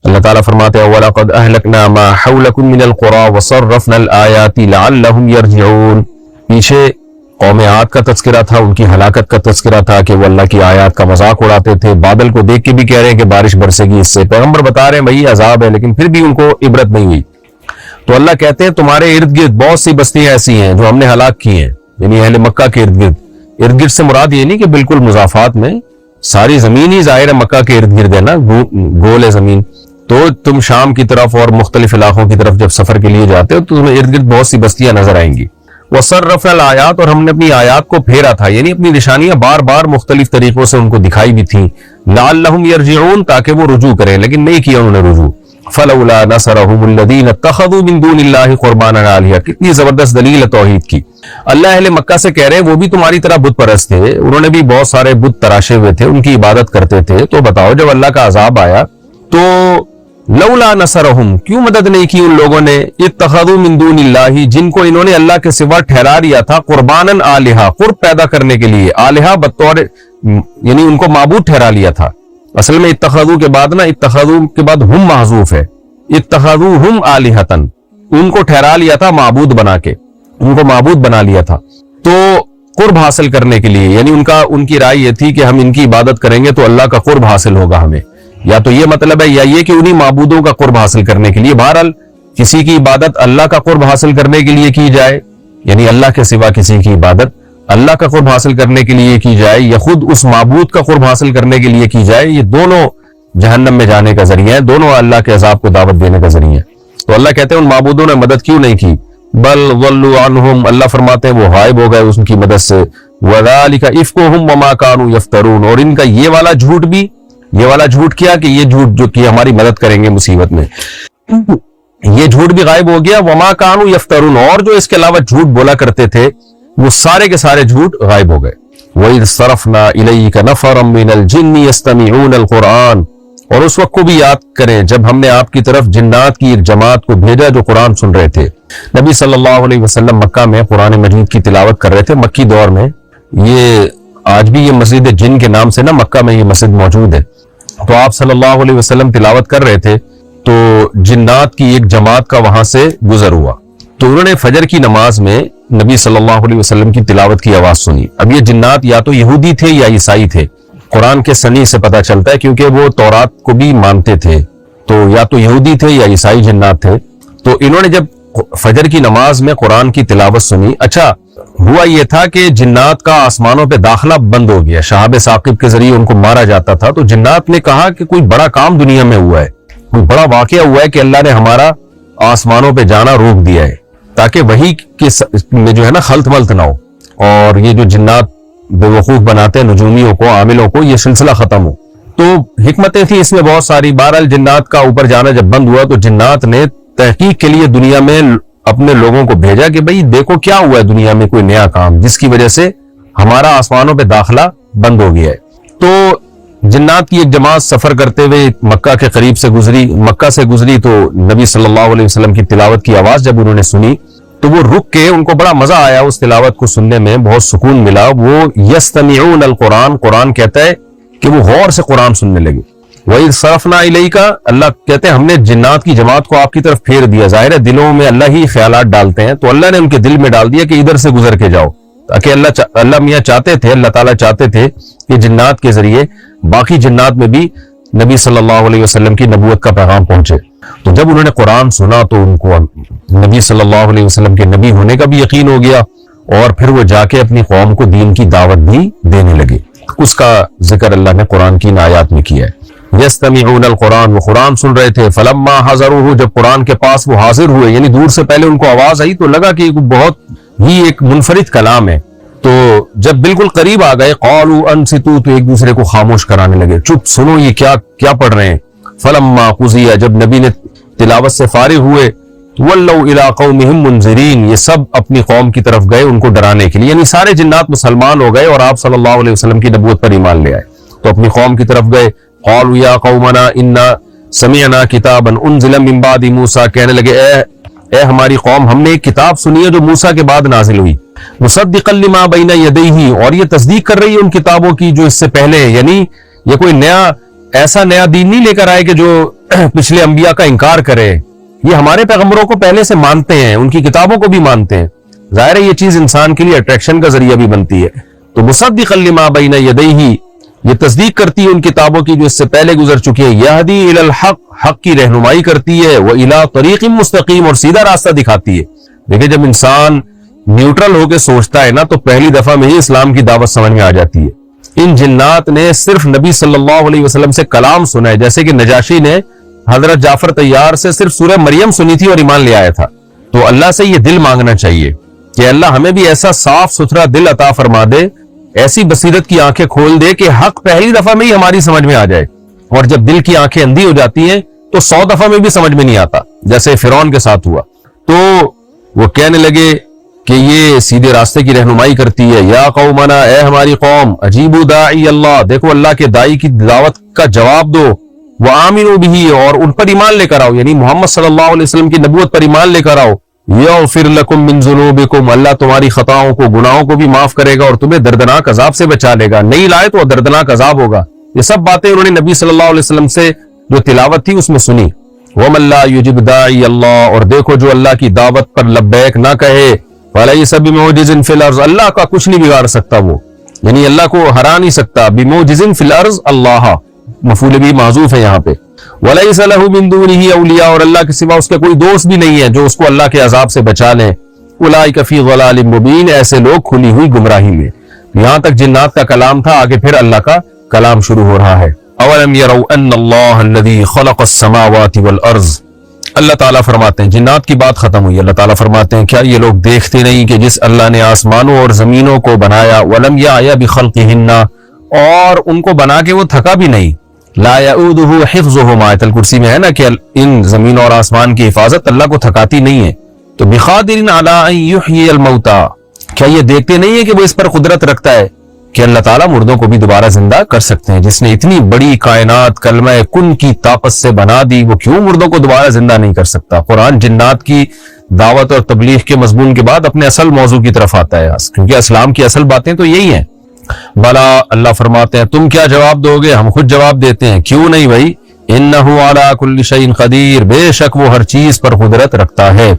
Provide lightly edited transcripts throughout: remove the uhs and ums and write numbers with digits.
اللہ تعالیٰ فرماتے ہیں وَلَقَدْ أَهْلَكْنَا مَا حَوْلَكُم مِّنَ الْقُرَىٰ وَصَرَّفْنَا الْآيَاتِ لَعَلَّهُمْ يَرْجِعُونَ. پیچھے قوم عاد کا تذکرہ تھا، ان کی ہلاکت کا تذکرہ تھا کہ وہ اللہ کی آیات کا مذاق اڑاتے تھے. بادل کو دیکھ کے بھی کہہ رہے ہیں کہ بارش برسے گی، اس سے پیغمبر بتا رہے ہیں بھائی عذاب ہے، لیکن پھر بھی ان کو عبرت نہیں ہوئی. تو اللہ کہتے ہیں تمہارے ارد گرد بہت سی بستیاں ایسی ہیں جو ہم نے ہلاک کی ہیں، یعنی اہل مکہ کے ارد گرد. ارد گرد سے مراد یہ نہیں کہ بالکل مضافات میں ساری زمین ہی ظاہر ہے مکہ کے ارد گرد ہے نا، گول ہے زمین. تو تم شام کی طرف اور مختلف علاقوں کی طرف جب سفر کے لیے جاتے ہو تو تمہیں ارد گرد بہت سی بستیاں نظر آئیں گی. وَصَرَّفْنَا الْآيَاتِ، اور ہم نے اپنی آیات کو پھیرا تھا، یعنی اپنی نشانیاں بار بار مختلف طریقوں سے ان کو دکھائی بھی تھیں. لَعَلَّهُمْ يَرْجِعُونَ، تاکہ وہ رجوع کریں، لیکن نہیں کیا انہوں نے رجوع. فَلَوْلَا نَصَرَهُمُ الَّذِينَ اتَّخَذُوا مِن دُونِ اللَّهِ قُرْبَانًا آلِهَةً. کتنی زبردست دلیل ہے توحید کی. اللہ اہل مکہ سے کہہ رہے ہیں وہ بھی تمہاری طرح بت پرست تھے، انہوں نے بھی بہت سارے بت تراشے ہوئے تھے، ان کی عبادت کرتے تھے. تو بتاؤ جب اللہ کا عذاب آیا تو لولا نصرہم، کیوں مدد نہیں کی ان لوگوں نے، اتخذوا من دون اللہ، جن کو انہوں نے اللہ کے سوا ٹھہرا لیا تھا، قرباناً آلہہ، قرب پیدا کرنے کے لیے. آلہہ بطور یعنی ان کو معبود ٹھہرا لیا تھا. اصل میں اتخذوا کے بعد نا، اتخذوا کے بعد ہم محذوف ہے، اتخذوہم آلہۃً، ان کو ٹھہرا لیا تھا معبود بنا کے، ان کو معبود بنا لیا تھا. تو قرب حاصل کرنے کے لیے، یعنی ان کی رائے یہ تھی کہ ہم ان کی عبادت کریں گے تو اللہ کا قرب حاصل ہوگا ہمیں. یا تو یہ مطلب ہے یا یہ کہ انہی معبودوں کا قرب حاصل کرنے کے لیے. بہرحال کسی کی عبادت اللہ کا قرب حاصل کرنے کے لیے کی جائے، یعنی اللہ کے سوا کسی کی عبادت اللہ کا قرب حاصل کرنے کے لیے کی جائے، یا خود اس معبود کا قرب حاصل کرنے کے لیے کی جائے، یہ دونوں جہنم میں جانے کا ذریعہ ہے، دونوں اللہ کے عذاب کو دعوت دینے کا ذریعہ ہے. تو اللہ کہتے ہیں ان معبودوں نے مدد کیوں نہیں کی. بل ضلوا عنہم، اللہ فرماتے ہیں وہ غائب ہو گئے اس کی مدد سے. وذالک افکہم وما کانوا یفترون، اور ان کا یہ والا جھوٹ بھی، یہ والا جھوٹ کیا کہ یہ جھوٹ جو کہ ہماری مدد کریں گے مصیبت میں، یہ جھوٹ بھی غائب ہو گیا. وما کانوا یفترون، اور جو اس کے علاوہ جھوٹ بولا کرتے تھے وہ سارے کے سارے جھوٹ غائب ہو گئے. وَإِذْ صَرَفْنَا إِلَيْكَ نَفَرًا مِّنَ الْجِنِّ يَسْتَمِعُونَ الْقُرْآنَ، اور اس وقت کو بھی یاد کریں جب ہم نے آپ کی طرف جنات کی ایک جماعت کو بھیجا جو قرآن سن رہے تھے. نبی صلی اللہ علیہ وسلم مکہ میں قرآن مجید کی تلاوت کر رہے تھے مکی دور میں. یہ آج بھی یہ مسجد جن کے نام سے نا مکہ میں یہ مسجد موجود ہے. تو آپ صلی اللہ علیہ وسلم تلاوت کر رہے تھے تو جنات کی ایک جماعت کا وہاں سے گزر ہوا. تو انہوں نے فجر کی نماز میں نبی صلی اللہ علیہ وسلم کی تلاوت کی آواز سنی. اب یہ جنات یا تو یہودی تھے یا عیسائی تھے، قرآن کے سنی سے پتہ چلتا ہے کیونکہ وہ تورات کو بھی مانتے تھے. تو یا تو یہودی تھے یا عیسائی جنات تھے. تو انہوں نے جب فجر کی نماز میں قرآن کی تلاوت سنی، اچھا ہوا یہ تھا کہ جنات کا آسمانوں پہ داخلہ بند ہو گیا، شہاب ثاقب کے ذریعے ان کو مارا جاتا تھا. تو جنات نے کہا کہ کوئی بڑا کام دنیا میں ہوا ہے، کوئی بڑا واقعہ ہوا ہے کہ اللہ نے ہمارا آسمانوں پہ جانا روک دیا ہے، تاکہ وہی میں جو ہے نا خلط ملط نہ ہو، اور یہ جو جنات بے وقوف بناتے ہیں نجومیوں کو، عاملوں کو، یہ سلسلہ ختم ہو. تو حکمتیں تھیں اس میں بہت ساری. بہرحال جنات کا اوپر جانا جب بند ہوا تو جنات نے تحقیق کے لیے دنیا میں اپنے لوگوں کو بھیجا کہ بھئی دیکھو کیا ہوا ہے دنیا میں کوئی نیا کام جس کی وجہ سے ہمارا آسمانوں پہ داخلہ بند ہو گیا ہے. تو جنات کی ایک جماعت سفر کرتے ہوئے مکہ کے قریب سے گزری، مکہ سے گزری. تو نبی صلی اللہ علیہ وسلم کی تلاوت کی آواز جب انہوں نے سنی تو وہ رک کے، ان کو بڑا مزہ آیا اس تلاوت کو سننے میں، بہت سکون ملا. وہ یستمعون القرآن، قرآن کہتا ہے کہ وہ غور سے قرآن سننے لگے. وَإِذْ صَرَفْنَا إِلَيْكَ، اللہ کہتے ہیں ہم نے جنات کی جماعت کو آپ کی طرف پھیر دیا. ظاہر ہے دلوں میں اللہ ہی خیالات ڈالتے ہیں، تو اللہ نے ان کے دل میں ڈال دیا کہ ادھر سے گزر کے جاؤ، تاکہ اللہ میاں چاہتے تھے، اللہ تعالیٰ چاہتے تھے کہ جنات کے ذریعے باقی جنات میں بھی نبی صلی اللہ علیہ وسلم کی نبوت کا پیغام پہنچے. تو جب انہوں نے قرآن سنا تو ان کو نبی صلی اللہ علیہ وسلم کے نبی ہونے کا بھی یقین ہو گیا، اور پھر وہ جا کے اپنی قوم کو دین کی دعوت بھی دینے لگے. اس کا ذکر اللہ نے قرآن کی ان آیات میں کیا ہے. یستمعون القرآن، وہ قرآن سن رہے تھے. فلما حضروہ، جب قرآن کے پاس وہ حاضر ہوئے، یعنی دور سے پہلے ان کو آواز آئی تو لگا کہ بہت ہی ایک منفرد کلام ہے. تو جب بالکل قریب آ گئے، قالوا انصتوا، تو ایک دوسرے کو خاموش کرانے لگے، چپ سنو یہ کیا پڑھ رہے ہیں. فلما قضی، جب نبی نے تلاوت سے فارغ ہوئے، ولوا الی قومہم منذرین، یہ سب اپنی قوم کی طرف گئے ان کو ڈرانے کے لیے. یعنی سارے جنات مسلمان ہو گئے اور آپ صلی اللہ علیہ وسلم کی نبوت پر ایمان لے آئے، تو اپنی قوم کی طرف گئے. قالوا یا قومنا انا سمعنا کتابا انزل من بعد موسیٰ، کہنے لگے اے ہماری قوم، ہم نے ایک کتاب سنی ہے جو موسیٰ کے بعد نازل ہوئی. مصدقا لما بین یدیہ، اور یہ تصدیق کر رہی ہے ان کتابوں کی جو اس سے پہلے، یعنی یہ کوئی ایسا نیا دین نہیں لے کر آئے کہ جو پچھلے انبیاء کا انکار کرے، یہ ہمارے پیغمبروں کو پہلے سے مانتے ہیں، ان کی کتابوں کو بھی مانتے ہیں، ظاہر ہے یہ چیز انسان کے لیے اٹریکشن کا ذریعہ بھی بنتی ہے۔ تو مصدقا لما بین یدیہ، یہ تصدیق کرتی ہے ان کتابوں کی جو اس سے پہلے گزر چکی ہے، یہدی الی الحق، حق کی رہنمائی کرتی ہے، والی طریق مستقیم، اور سیدھا راستہ دکھاتی ہے۔ دیکھیں جب انسان نیوٹرل ہو کے سوچتا ہے نا تو پہلی دفعہ میں ہی اسلام کی دعوت سمجھ میں آ جاتی ہے۔ ان جنات نے صرف نبی صلی اللہ علیہ وسلم سے کلام سنا ہے، جیسے کہ نجاشی نے حضرت جعفر طیار سے صرف سورہ مریم سنی تھی اور ایمان لے آیا تھا۔ تو اللہ سے یہ دل مانگنا چاہیے کہ اللہ ہمیں بھی ایسا صاف ستھرا دل عطا فرما دے، ایسی بصیرت کی آنکھیں کھول دے کہ حق پہلی دفعہ میں ہی ہماری سمجھ میں آ جائے، اور جب دل کی آنکھیں اندھی ہو جاتی ہیں تو 100 دفعہ میں بھی سمجھ میں نہیں آتا، جیسے فرعون کے ساتھ ہوا۔ تو وہ کہنے لگے کہ یہ سیدھے راستے کی رہنمائی کرتی ہے۔ یا قومنا، اے ہماری قوم، اجیبوا داعی اللہ، دیکھو اللہ کے داعی کی دعوت کا جواب دو، وآمنوا بہ، اور ان پر ایمان لے کر آؤ، یعنی محمد صلی اللہ علیہ وسلم کی نبوت پر ایمان لے کر آؤ۔ یغفر لکم من ذنوبکم، اللہ تمہاری خطاؤں کو، گناہوں کو بھی معاف کرے گا اور تمہیں دردناک عذاب سے بچا لے گا، نہیں لائے تو دردناک عذاب ہوگا۔ یہ سب باتیں انہوں نے نبی صلی اللہ علیہ وسلم سے جو تلاوت تھی اس میں سنی۔ وَمَن لَا يُجِبْ دَاعِيَ اللَّهِ، اور دیکھو جو اللہ کی دعوت پر لبیک نہ کہے، وَلَيْسَ بِمُعْجِزٍ فِي الْأَرْضِ، اللہ کا کچھ نہیں بگاڑ سکتا وہ، یعنی اللہ کو ہرا نہیں سکتا۔ بِمُعْجِزٍ فِي الْأَرْضِ، اللہ مفعول بھی محذوف ہے یہاں پہ۔ وَلَيْسَ لَهُ مِن دُونِهِ أَوْلِيَاء، اور اللہ کے سوا اس کے کوئی دوست بھی نہیں ہے جو اس کو اللہ کے عذاب سے بچا لیں۔ أُولَٰئِكَ فِي ضَلَالٍ مُّبِينٍ، ایسے لوگ کھلی ہوئی گمراہی میں۔ یہاں تک جنات کا کلام تھا، آگے پھر اللہ کا کلام شروع ہو رہا ہے۔ أَوَلَمْ يَرَوْا أَنَّ اللَّهَ الَّذِي خَلَقَ السَّمَاوَاتِ وَالْأَرْضَ، اللہ تعالیٰ فرماتے ہیں، جنات کی بات ختم ہوئی، اللہ تعالیٰ فرماتے ہیں کیا یہ لوگ دیکھتے نہیں کہ جس اللہ نے آسمانوں اور زمینوں کو بنایا، وَلَمْ يَعْيَ بِخَلْقِهِنَّ، اور ان کو بنا کے وہ تھکا بھی نہیں، لا يؤوده حفظهما، آیت الکرسی میں ہے نا کہ ان زمین اور آسمان کی حفاظت اللہ کو تھکاتی نہیں ہے۔ تو بقادر علی ان یحیی الموتى، کیا یہ دیکھتے نہیں ہے کہ وہ اس پر قدرت رکھتا ہے کہ اللہ تعالیٰ مردوں کو بھی دوبارہ زندہ کر سکتے ہیں، جس نے اتنی بڑی کائنات کلمہ کن کی طاقت سے بنا دی، وہ کیوں مردوں کو دوبارہ زندہ نہیں کر سکتا؟ قرآن جنات کی دعوت اور تبلیغ کے مضمون کے بعد اپنے اصل موضوع کی طرف آتا ہے، کیونکہ اسلام کی اصل باتیں تو یہی ہیں۔ بلا، اللہ فرماتے ہیں تم کیا جواب دو گے؟ ہم خود جواب دیتے ہیں، کیوں نہیں بھائی، انہ علی کل شیء قدیر، بے شک وہ ہر چیز پر قدرت رکھتا ہے۔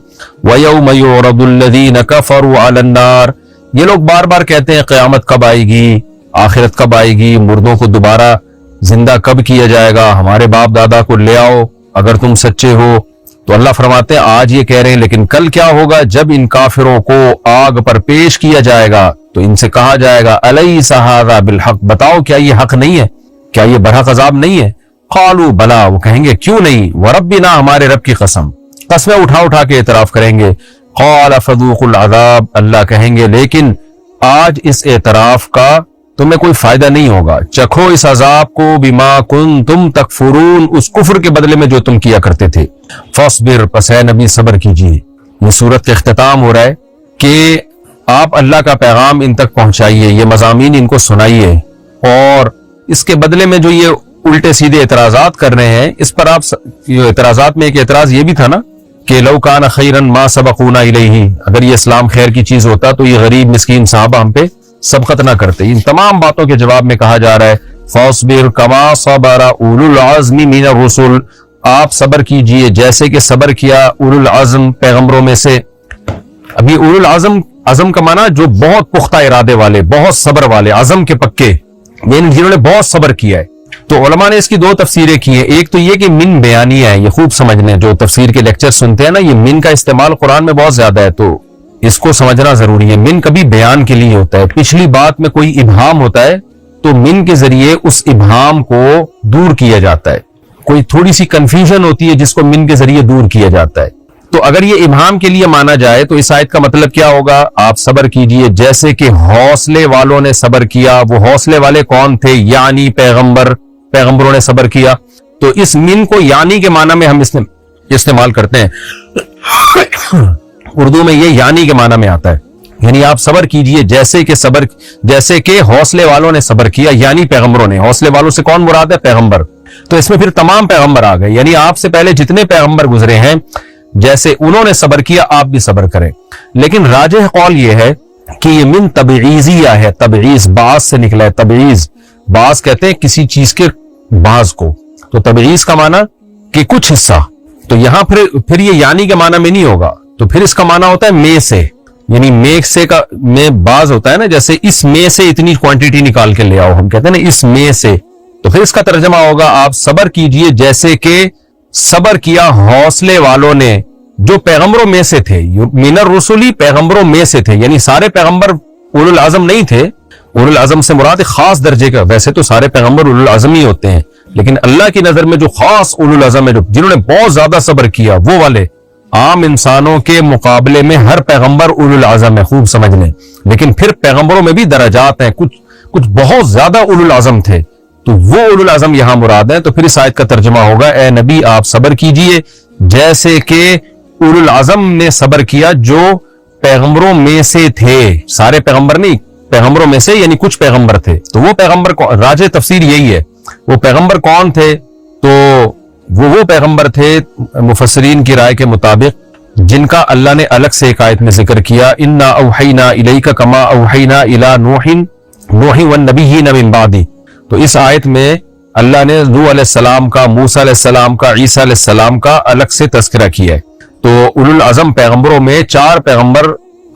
ویوم یعرض الذین کفروا علی النار، یہ لوگ بار بار کہتے ہیں قیامت کب آئے گی، آخرت کب آئے گی، مردوں کو دوبارہ زندہ کب کیا جائے گا، ہمارے باپ دادا کو لے آؤ اگر تم سچے ہو۔ تو اللہ فرماتے ہیں آج یہ کہہ رہے ہیں، لیکن کل کیا ہوگا؟ جب ان کافروں کو آگ پر پیش کیا جائے گا تو ان سے کہا جائے گا الیس ھذا بالحق، بتاؤ کیا یہ حق نہیں ہے، کیا یہ برحق عذاب نہیں ہے؟ قالوا بلا، وہ کہیں گے کیوں نہیں، وربنا، ہمارے رب کی قسم، قسمیں اٹھا اٹھا کے اعتراف کریں گے۔ قال فذوقوا العذاب، اللہ کہیں گے لیکن آج اس اعتراف کا تمہیں کوئی فائدہ نہیں ہوگا، چکھو اس عذاب کو، بما کنتم تکفرون، اس کفر کے بدلے میں جو تم کیا کرتے تھے۔ فاصبر، پس اے نبی صبر کیجیے۔ یہ سورت کا اختتام ہو رہا ہے کہ آپ اللہ کا پیغام ان تک پہنچائیے، یہ مضامین ان کو سنائیے، اور اس کے بدلے میں جو یہ الٹے سیدھے اعتراضات کر رہے ہیں اس پر آپ، یہ اعتراضات میں ایک اعتراض یہ بھی تھا نا کہ لو کان خیرا ما سبقونا الیہ، اگر یہ اسلام خیر کی چیز ہوتا تو یہ غریب مسکین صحابہ ہم پہ سبقت نہ کرتے۔ ان تمام باتوں کے جواب میں کہا جا رہا ہے فاصبر کما صبر اولو العزم من الرسل، آپ صبر کیجئے جیسے کہ صبر کیا اولو العزم پیغمبروں میں سے۔ ابھی اولو العزم، عزم کا معنی جو بہت پختہ ارادے والے، بہت صبر والے، عزم کے پکے، یعنی جنہوں نے بہت صبر کیا ہے۔ تو علماء نے اس کی دو تفسیریں کی ہیں، ایک تو یہ کہ من بیانیہ ہے، یہ خوب سمجھ لیں، جو تفسیر کے لیکچر سنتے ہیں نا، یہ من کا استعمال قرآن میں بہت زیادہ ہے، تو اس کو سمجھنا ضروری ہے۔ من کبھی بیان کے لیے ہوتا ہے، پچھلی بات میں کوئی ابہام ہوتا ہے تو من کے ذریعے اس ابہام کو دور کیا جاتا ہے، کوئی تھوڑی سی کنفیوژن ہوتی ہے جس کو من کے ذریعے دور کیا جاتا ہے۔ تو اگر یہ ابہام کے لیے مانا جائے تو اس آیت کا مطلب کیا ہوگا؟ آپ صبر کیجئے جیسے کہ حوصلے والوں نے صبر کیا۔ وہ حوصلے والے کون تھے؟ یعنی پیغمبروں نے صبر کیا۔ تو اس من کو یعنی کے معنی میں ہم استعمال کرتے ہیں، اردو میں یہ یعنی کے معنی میں آتا ہے، یعنی آپ صبر کیجئے جیسے کہ حوصلے والوں نے صبر کیا، یعنی پیغمبروں نے۔ حوصلے والوں سے کون مراد ہے؟ پیغمبر۔ تو اس میں پھر تمام پیغمبر آ گئے، یعنی آپ سے پہلے جتنے پیغمبر گزرے ہیں جیسے انہوں نے صبر کیا آپ بھی صبر کریں۔ لیکن راجح قول یہ ہے کہ یہ من تبعیضیہ ہے، تبعیض بعض سے نکلا ہے، تبعیض، بعض کہتے ہیں کسی چیز کے بعض کو، تو تبعیض کا معنی کہ کچھ حصہ. تو یہاں پھر یہ یعنی کے معنی میں نہیں ہوگا, تو پھر اس کا معنی ہوتا ہے میں سے, یعنی میں سے کا میں باز ہوتا ہے نا, جیسے اس میں سے اتنی کوانٹٹی نکال کے لے آؤ, ہم کہتے ہیں نا اس میں سے. تو پھر اس کا ترجمہ ہوگا آپ صبر کیجئے جیسے کہ صبر کیا حوصلے والوں نے جو پیغمبروں میں سے تھے. من الرسل پیغمبروں میں سے تھے, یعنی سارے پیغمبر اولو العزم نہیں تھے. اولو العزم سے مراد خاص درجے کا, ویسے تو سارے پیغمبر اولو العزم ہی ہوتے ہیں, لیکن اللہ کی نظر میں جو خاص اولو العزم ہے, جنہوں نے بہت زیادہ صبر کیا, وہ والے. عام انسانوں کے مقابلے میں ہر پیغمبر اولو العزم ہے, خوب سمجھ لیں. لیکن پھر پیغمبروں میں بھی درجات ہیں, کچھ بہت زیادہ اولو العزم تھے, تو وہ اولو العزم یہاں مراد ہے. تو پھر اس آیت کا ترجمہ ہوگا اے نبی آپ صبر کیجئے جیسے کہ اولو العزم نے صبر کیا جو پیغمبروں میں سے تھے. سارے پیغمبر نہیں, پیغمبروں میں سے یعنی کچھ پیغمبر تھے. تو وہ پیغمبر راجح تفسیر یہی ہے. وہ پیغمبر کون تھے؟ تو وہ پیغمبر تھے مفسرین کی رائے کے مطابق جن کا اللہ نے الگ سے ایک آیت میں ذکر کیا, انا اوحینا الیک کما اوحینا الی نوح والنبیین من بعدی. تو اس آیت میں اللہ نے نوح علیہ السلام کا, موسیٰ علیہ السلام کا, عیسیٰ علیہ السلام کا الگ سے تذکرہ کیا ہے. تو اولو العزم پیغمبروں میں 4 پیغمبر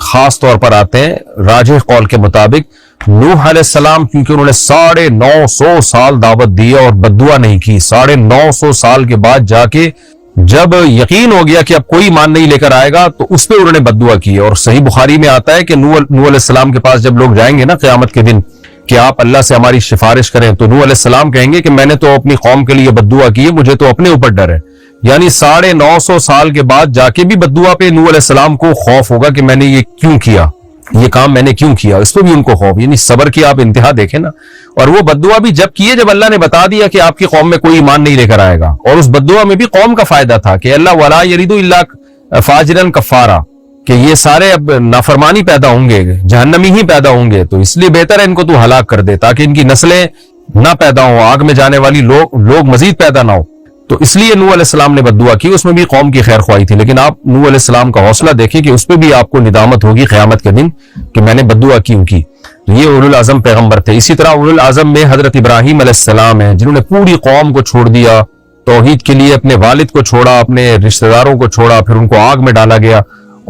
خاص طور پر آتے ہیں راجح قول کے مطابق. نوح علیہ السلام کیونکہ انہوں نے 950 سال دعوت دی اور بددعا نہیں کی. 950 سال کے بعد جا کے جب یقین ہو گیا کہ اب کوئی ایمان نہیں لے کر آئے گا تو اس پہ انہوں نے بددعا کی. اور صحیح بخاری میں آتا ہے کہ نوح علیہ السلام کے پاس جب لوگ جائیں گے نا قیامت کے دن کہ آپ اللہ سے ہماری سفارش کریں, تو نوح علیہ السلام کہیں گے کہ میں نے تو اپنی قوم کے لیے بددعا کی ہے, مجھے تو اپنے اوپر ڈر ہے. یعنی 950 سال کے بعد جا کے بھی بددعا پہ نوح علیہ السلام کو خوف ہوگا کہ میں نے یہ کیوں کیا, یہ کام میں نے کیوں کیا, اس پہ بھی ان کو خوف. یعنی صبر کی آپ انتہا دیکھیں نا. اور وہ بددعا بھی جب کیے جب اللہ نے بتا دیا کہ آپ کی قوم میں کوئی ایمان نہیں لے کر آئے گا, اور اس بددعا میں بھی قوم کا فائدہ تھا کہ اللہ ولا یرید الا فاجرا کفارا, کہ یہ سارے اب نافرمانی پیدا ہوں گے, جہنمی ہی پیدا ہوں گے, تو اس لیے بہتر ہے ان کو تو ہلاک کر دے تاکہ ان کی نسلیں نہ پیدا ہوں, آگ میں جانے والی لوگ مزید پیدا نہ ہو. تو اس لیے نوح علیہ السلام نے بددعا کی, اس میں بھی قوم کی خیر خواہی تھی. لیکن آپ نوح علیہ السلام کا حوصلہ دیکھیں کہ اس پہ بھی آپ کو ندامت ہوگی قیامت کے دن کہ میں نے بددعا کیوں کی. یہ اولو العزم پیغمبر تھے. اسی طرح اولو العزم میں حضرت ابراہیم علیہ السلام ہیں جنہوں نے پوری قوم کو چھوڑ دیا, توحید کے لیے اپنے والد کو چھوڑا, اپنے رشتہ داروں کو چھوڑا, پھر ان کو آگ میں ڈالا گیا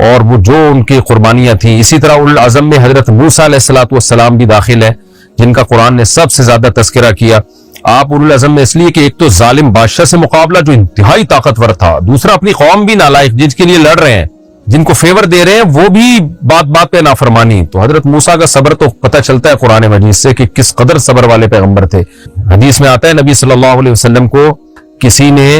اور وہ جو ان کی قربانیاں تھیں. اسی طرح اولو العزم میں حضرت موسیٰ علیہ السلام بھی داخل ہے جن کا قرآن نے سب سے زیادہ تذکرہ کیا. آپ اولو العزم میں اس لیے کہ ایک تو ظالم بادشاہ سے مقابلہ جو انتہائی طاقتور تھا, دوسرا اپنی قوم بھی نالائق جن کے لیے لڑ رہے ہیں, جن کو فیور دے رہے ہیں وہ بھی بات بات پہ نافرمانی. تو حضرت موسیٰ کا صبر تو پتہ چلتا ہے قرآن مجید سے کہ کس قدر صبر والے پیغمبر تھے. حدیث میں آتا ہے نبی صلی اللہ علیہ وسلم کو کسی نے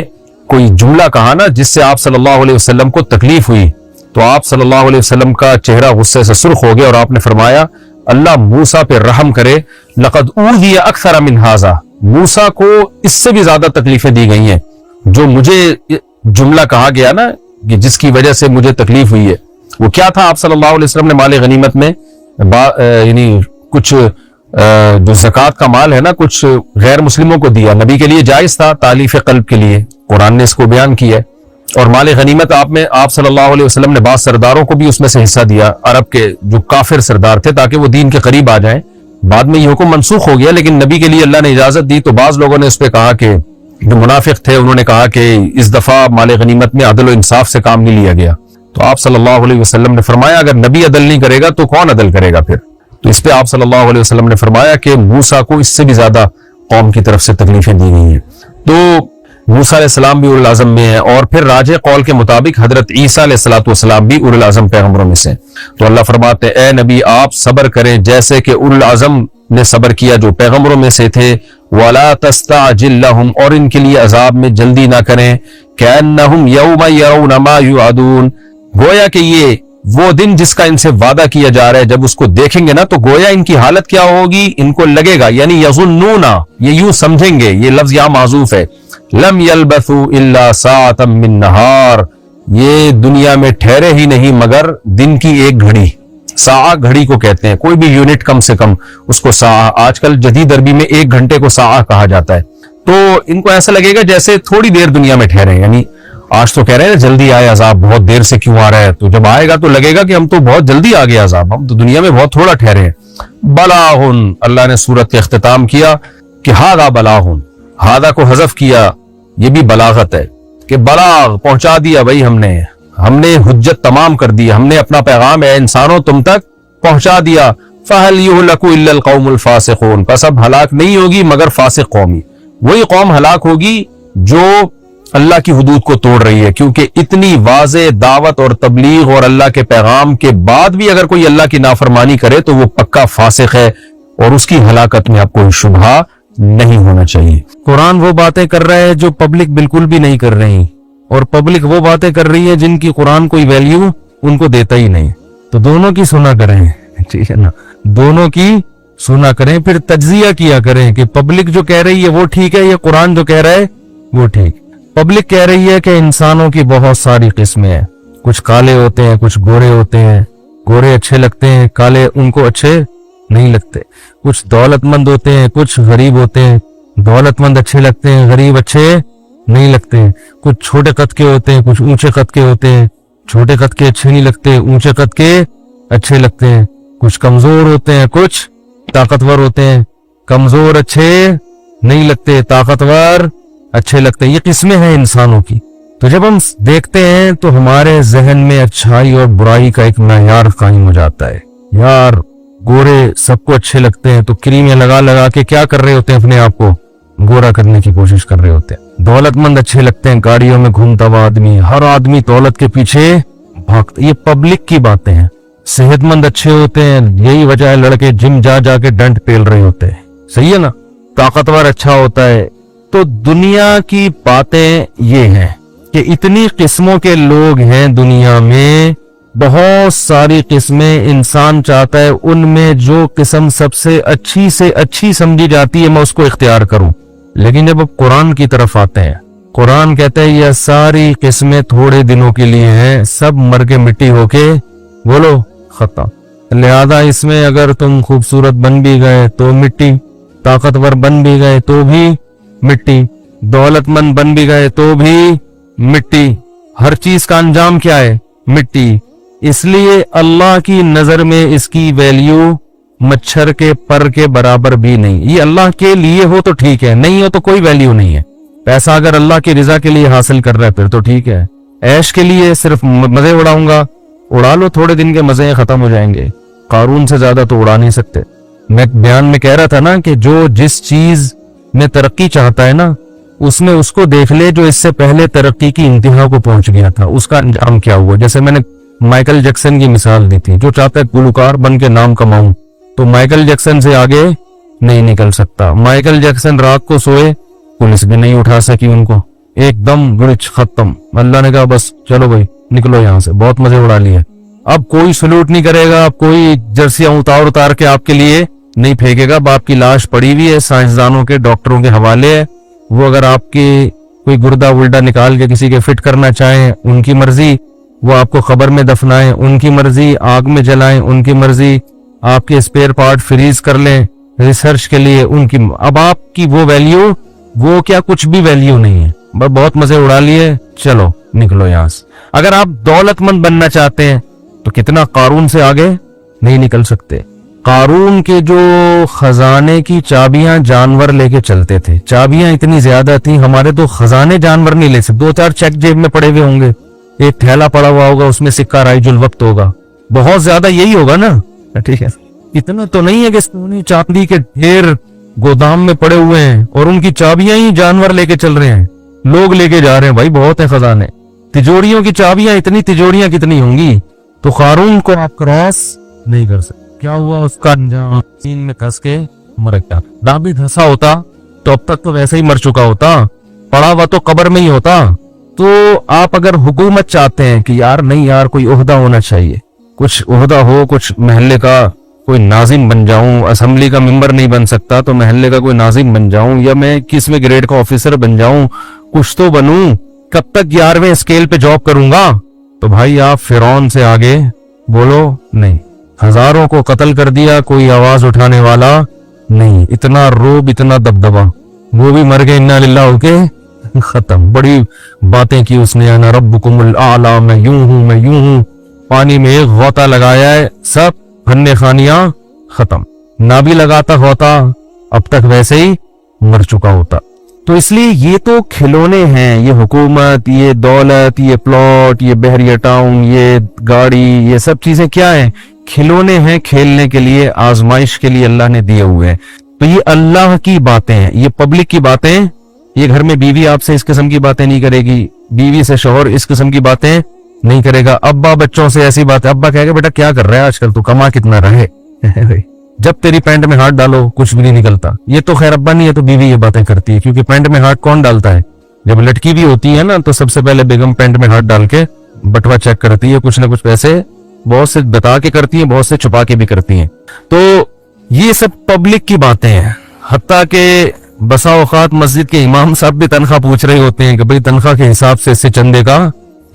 کوئی جملہ کہا نا جس سے آپ صلی اللہ علیہ وسلم کو تکلیف ہوئی, تو آپ صلی اللہ علیہ وسلم کا چہرہ غصے سے سرخ ہو گیا اور آپ نے فرمایا اللہ موسیٰ پہ رحم کرے, لقد اوذی اکثر من ھذا, موسیٰ کو اس سے بھی زیادہ تکلیفیں دی گئی ہیں. جو مجھے جملہ کہا گیا نا کہ جس کی وجہ سے مجھے تکلیف ہوئی ہے, وہ کیا تھا؟ آپ صلی اللہ علیہ وسلم نے مال غنیمت میں یعنی کچھ جو زکوٰۃ کا مال ہے نا کچھ غیر مسلموں کو دیا. نبی کے لیے جائز تھا تالیف قلب کے لیے, قرآن نے اس کو بیان کیا ہے. اور مال غنیمت آپ صلی اللہ علیہ وسلم نے بعض سرداروں کو بھی اس میں سے حصہ دیا, عرب کے جو کافر سردار تھے, تاکہ وہ دین کے قریب آ جائیں. بعد میں یہ حکم منسوخ ہو گیا, لیکن نبی کے لیے اللہ نے اجازت دی. تو بعض لوگوں نے اس پہ کہا کہ جو منافق تھے انہوں نے کہا کہ اس دفعہ مال غنیمت میں عدل و انصاف سے کام نہیں لیا گیا. تو آپ صلی اللہ علیہ وسلم نے فرمایا اگر نبی عدل نہیں کرے گا تو کون عدل کرے گا پھر؟ تو اس پہ آپ صلی اللہ علیہ وسلم نے فرمایا کہ موسیٰ کو اس سے بھی زیادہ قوم کی طرف سے تکلیفیں دی گئی ہیں. تو موسیٰ علیہ السلام بھی اولو العزم میں ہیں, اور پھر راجح قول کے مطابق حضرت عیسیٰ علیہ السلام بھی اولو العزم پیغمبروں میں سے. تو اللہ فرماتے ہیں اے نبی آپ صبر کریں جیسے کہ اولو العزم نے صبر کیا جو پیغمبروں میں سے تھے. وَلَا تَسْتَعْجِلْ لَهُمْ, اور ان کے لیے عذاب میں جلدی نہ کریں. كَأَنَّهُمْ يَوْمَ يَرَوْنَ مَا يُوعَدُونَ, گویا کہ یہ وہ دن جس کا ان سے وعدہ کیا جا رہا ہے جب اس کو دیکھیں گے نا تو گویا ان کی حالت کیا ہوگی, ان کو لگے گا, یعنی یظنون, یہ یوں سمجھیں گے, یہ لفظ یہاں معذوف ہے, لم یلبثوا الا ساعة من نہار, یہ دنیا میں ٹھہرے ہی نہیں مگر دن کی ایک گھڑی. ساعہ گھڑی کو کہتے ہیں, کوئی بھی یونٹ کم سے کم اس کو ساعہ, آج کل جدید عربی میں 1 گھنٹے کو ساعہ کہا جاتا ہے. تو ان کو ایسا لگے گا جیسے تھوڑی دیر دنیا میں ٹھہرے ہیں, یعنی آج تو کہہ رہے ہیں جلدی آئے عذاب, بہت دیر سے کیوں آ رہا ہے, تو جب آئے گا تو لگے گا کہ ہم تو بہت جلدی آ گیا عذاب, ہم تو دنیا میں بہت تھوڑا ٹھہرے ہیں. بلاغن, اللہ نے سورت کا اختتام کیا کہ ہاذا بلاغن, ہاذا کو حذف کیا, یہ بھی بلاغت ہے. کہ بلاغ پہنچا دیا بھائی، ہم نے حجت تمام کر دی، ہم نے اپنا پیغام اے انسانوں تم تک پہنچا دیا. فَهَلْ يُهْلَكُ إِلَّا الْقَوْمُ الْفَاسِقُونَ، بس اب ہلاک نہیں ہوگی مگر فاسق قوم ہی، وہی قوم ہلاک ہوگی جو اللہ کی حدود کو توڑ رہی ہے. کیونکہ اتنی واضح دعوت اور تبلیغ اور اللہ کے پیغام کے بعد بھی اگر کوئی اللہ کی نافرمانی کرے تو وہ پکا فاسق ہے، اور اس کی ہلاکت میں اب کوئی شبہ نہیں ہونا چاہیے. قرآن وہ باتیں کر رہا ہے جو پبلک بالکل بھی نہیں کر رہی، اور پبلک وہ باتیں کر رہی ہے جن کی قرآن کوئی ویلیو ان کو دیتا ہی نہیں. تو دونوں کی سنا کریں، ٹھیک ہے نا، دونوں کی سنا کریں، پھر تجزیہ کیا کریں کہ پبلک جو کہہ رہی ہے وہ ٹھیک ہے یا قرآن جو کہہ رہا ہے وہ ٹھیک. پبلک کہہ رہی ہے کہ انسانوں کی بہت ساری قسمیں ہیں، کچھ کالے ہوتے ہیں، کچھ گورے ہوتے ہیں، گورے اچھے لگتے ہیں، کالے ان کو اچھے نہیں لگتے. کچھ دولت مند ہوتے ہیں، کچھ غریب ہوتے ہیں، دولت مند اچھے لگتے ہیں، غریب اچھے نہیں لگتے. کچھ چھوٹے قد کے ہوتے ہیں، کچھ اونچے قد کے ہوتے ہیں، چھوٹے قد کے اچھے نہیں لگتے، اونچے قد کے اچھے لگتے ہیں. کچھ کمزور ہوتے ہیں، کچھ طاقتور ہوتے ہیں، کمزور اچھے نہیں لگتے، طاقتور اچھے لگتے ہیں. یہ قسمیں ہیں انسانوں کی. تو جب ہم دیکھتے ہیں تو ہمارے ذہن میں اچھائی اور برائی کا ایک معیار قائم ہو جاتا ہے. یار گورے سب کو اچھے لگتے ہیں تو کریمیں لگا لگا کے کیا کر رہے ہوتے ہیں، اپنے آپ کو گورا کرنے کی کوشش کر رہے ہوتے ہیں. دولت مند اچھے لگتے ہیں، گاڑیوں میں گھومتا ہوا آدمی، ہر آدمی دولت کے پیچھے بھاگتا. یہ پبلک کی باتیں ہیں. صحت مند اچھے ہوتے ہیں، یہی وجہ ہے لڑکے جم جا جا کے ڈنڈ پیل رہے ہوتے ہیں. صحیح ہے نا. طاقتور اچھا ہوتا ہے. تو دنیا کی باتیں یہ ہیں کہ اتنی قسموں کے لوگ ہیں دنیا میں، بہت ساری قسمیں. انسان چاہتا ہے ان میں جو قسم سب سے اچھی سمجھی جاتی ہے میں اس کو اختیار کروں. لیکن جب اب قرآن کی طرف آتے ہیں، قرآن کہتا ہے یہ ساری قسمیں تھوڑے دنوں کے لیے ہیں، سب مر کے مٹی ہو کے بولو ختم. لہذا اس میں اگر تم خوبصورت بن بھی گئے تو مٹی، طاقتور بن بھی گئے تو بھی مٹی، دولت مند بن بھی گئے تو بھی مٹی. ہر چیز کا انجام کیا ہے؟ مٹی. اس لیے اللہ کی نظر میں اس کی ویلیو مچھر کے پر کے برابر بھی نہیں. یہ اللہ کے لیے ہو تو ٹھیک ہے، نہیں ہو تو کوئی ویلیو نہیں ہے. پیسہ اگر اللہ کی رضا کے لیے حاصل کر رہا ہے پھر تو ٹھیک ہے. عیش کے لیے صرف مزے اڑاؤں گا، اڑا لو، تھوڑے دن کے مزے ختم ہو جائیں گے. قارون سے زیادہ تو اڑا نہیں سکتے. میں بیان میں کہہ رہا تھا نا کہ جو جس چیز میں ترقی چاہتا ہے نا، اس میں اس کو دیکھ لے جو اس سے پہلے ترقی کی انتہا کو پہنچ گیا تھا، اس کا انجام کیا ہوا. جیسے میں نے مائیکل جیکسن کی مثال دی تھی، جو چاہتا ہے گلوکار بن کے نام کماؤں تو مائیکل جیکسن سے آگے نہیں نکل سکتا. مائیکل جیکسن رات کو سوئے، پولیس بھی نہیں اٹھا سکی ان کو، ایک دم گڑچ ختم. اللہ نے کہا بس چلو بھائی نکلو یہاں سے، بہت مزے اڑا لیے. اب کوئی سلوٹ نہیں کرے گا، اب کوئی جرسیاں اتار کے آپ کے لیے نہیں پھینکے گا. اب آپ کی لاش پڑی ہوئی ہے، سائنسدانوں کے ڈاکٹروں کے حوالے ہے. وہ اگر آپ کی کوئی گردہ ولڈا نکال کے کسی کے فٹ کرنا چاہیں ان کی مرضی، وہ آپ کو قبر میں دفنائیں ان کی مرضی، آگ میں جلائیں ان کی مرضی، آپ کے اسپیئر پارٹ فریز کر لیں ریسرچ کے لیے ان کی. اب آپ کی وہ ویلیو، وہ کیا کچھ بھی ویلیو نہیں ہے. بہت مزے اڑا لیے، چلو نکلو یہاں سے. اگر آپ دولت مند بننا چاہتے ہیں تو کتنا قارون سے آگے نہیں نکل سکتے. قارون کے جو خزانے کی چابیاں جانور لے کے چلتے تھے، چابیاں اتنی زیادہ تھیں، ہمارے تو خزانے جانور نہیں لے سکتے. 2-4 چیک جیب میں پڑے ہوئے ہوں گے، ایک تھیلا پڑا ہوا ہوگا اس میں سکہ رائج الوقت ہوگا، بہت زیادہ یہی ہوگا نا. ٹھیک ہے، اتنا تو نہیں ہے کہ سونے چاندی کے ڈھیر گودام میں پڑے ہوئے ہیں اور ان کی چابیاں ہی جانور لے کے چل رہے ہیں، لوگ لے کے جا رہے ہیں. بھائی بہت ہیں خزانے، تجوریوں کی چابیاں اتنی، تجوریاں کتنی ہوں گی. تو قارون کو آپ کراس نہیں کر سکتے. کیا ہوا اس کا انجام؟ زمین میں پھنس کے مر گیا. نہ بھی دھسا ہوتا تو اب تک تو ویسے ہی مر چکا ہوتا، پڑا ہوا تو قبر میں ہی ہوتا. تو آپ اگر حکومت چاہتے ہیں کہ یار نہیں یار کوئی عہدہ ہونا چاہیے، کچھ عہدہ ہو، کچھ محلے کا کوئی ناظم بن جاؤں، اسمبلی کا ممبر نہیں بن سکتا تو محلے کا کوئی ناظم بن جاؤں، یا میں 21ویں گریڈ کا آفیسر بن جاؤں، کچھ تو بنوں، کب تک 11ویں اسکیل پہ جاب کروں گا. تو بھائی آپ فرعون سے آگے بولو نہیں. ہزاروں کو قتل کر دیا، کوئی آواز اٹھانے والا نہیں. اتنا روب، اتنا دبدبا، وہ بھی مر گئے انا للہ ہو کے ختم. بڑی باتیں کی اس نے، انا ربکم الاعلی، میں یوں ہوں میں یوں ہوں. پانی میں ایک غوطہ لگایا ہے، سب پھنے خانیاں ختم. نہ بھی لگاتا غوطہ اب تک ویسے ہی مر چکا ہوتا. تو اس لیے یہ تو کھلونے ہیں، یہ حکومت، یہ دولت، یہ پلاٹ، یہ بحریہ ٹاؤن، یہ گاڑی، یہ سب چیزیں کیا ہیں؟ کھلونے ہیں کھیلنے کے لیے، آزمائش کے لیے اللہ نے دیے ہوئے ہیں۔ تو یہ اللہ کی باتیں ہیں، یہ پبلک کی باتیں۔ یہ گھر میں بیوی آپ سے اس قسم کی باتیں نہیں کرے گی، بیوی سے شوہر اس قسم کی باتیں نہیں کرے گا، ابا بچوں سے ایسی باتیں، ابا کہے گا بیٹا کیا کر رہا ہے آج کل، تو کما کتنا رہے جب تیری پینٹ میں ہاتھ ڈالو کچھ بھی نہیں نکلتا۔ یہ تو خیر ابا نہیں ہے تو بیوی یہ باتیں کرتی ہے، کیونکہ پینٹ میں ہاتھ کون ڈالتا ہے؟ جب لٹکی بھی ہوتی ہے نا تو سب سے پہلے بیگم پینٹ میں ہاتھ ڈال کے بٹوا چیک کرتی ہے، کچھ نہ کچھ پیسے بہت سے بتا کے کرتی ہیں، بہت سے چھپا کے بھی کرتی ہیں۔ تو یہ سب پبلک کی باتیں ہیں، حتیٰ کہ بسا اوقات مسجد کے امام صاحب بھی تنخواہ پوچھ رہے ہوتے ہیں کہ بھئی تنخواہ کے حساب سے اس سے چندے کا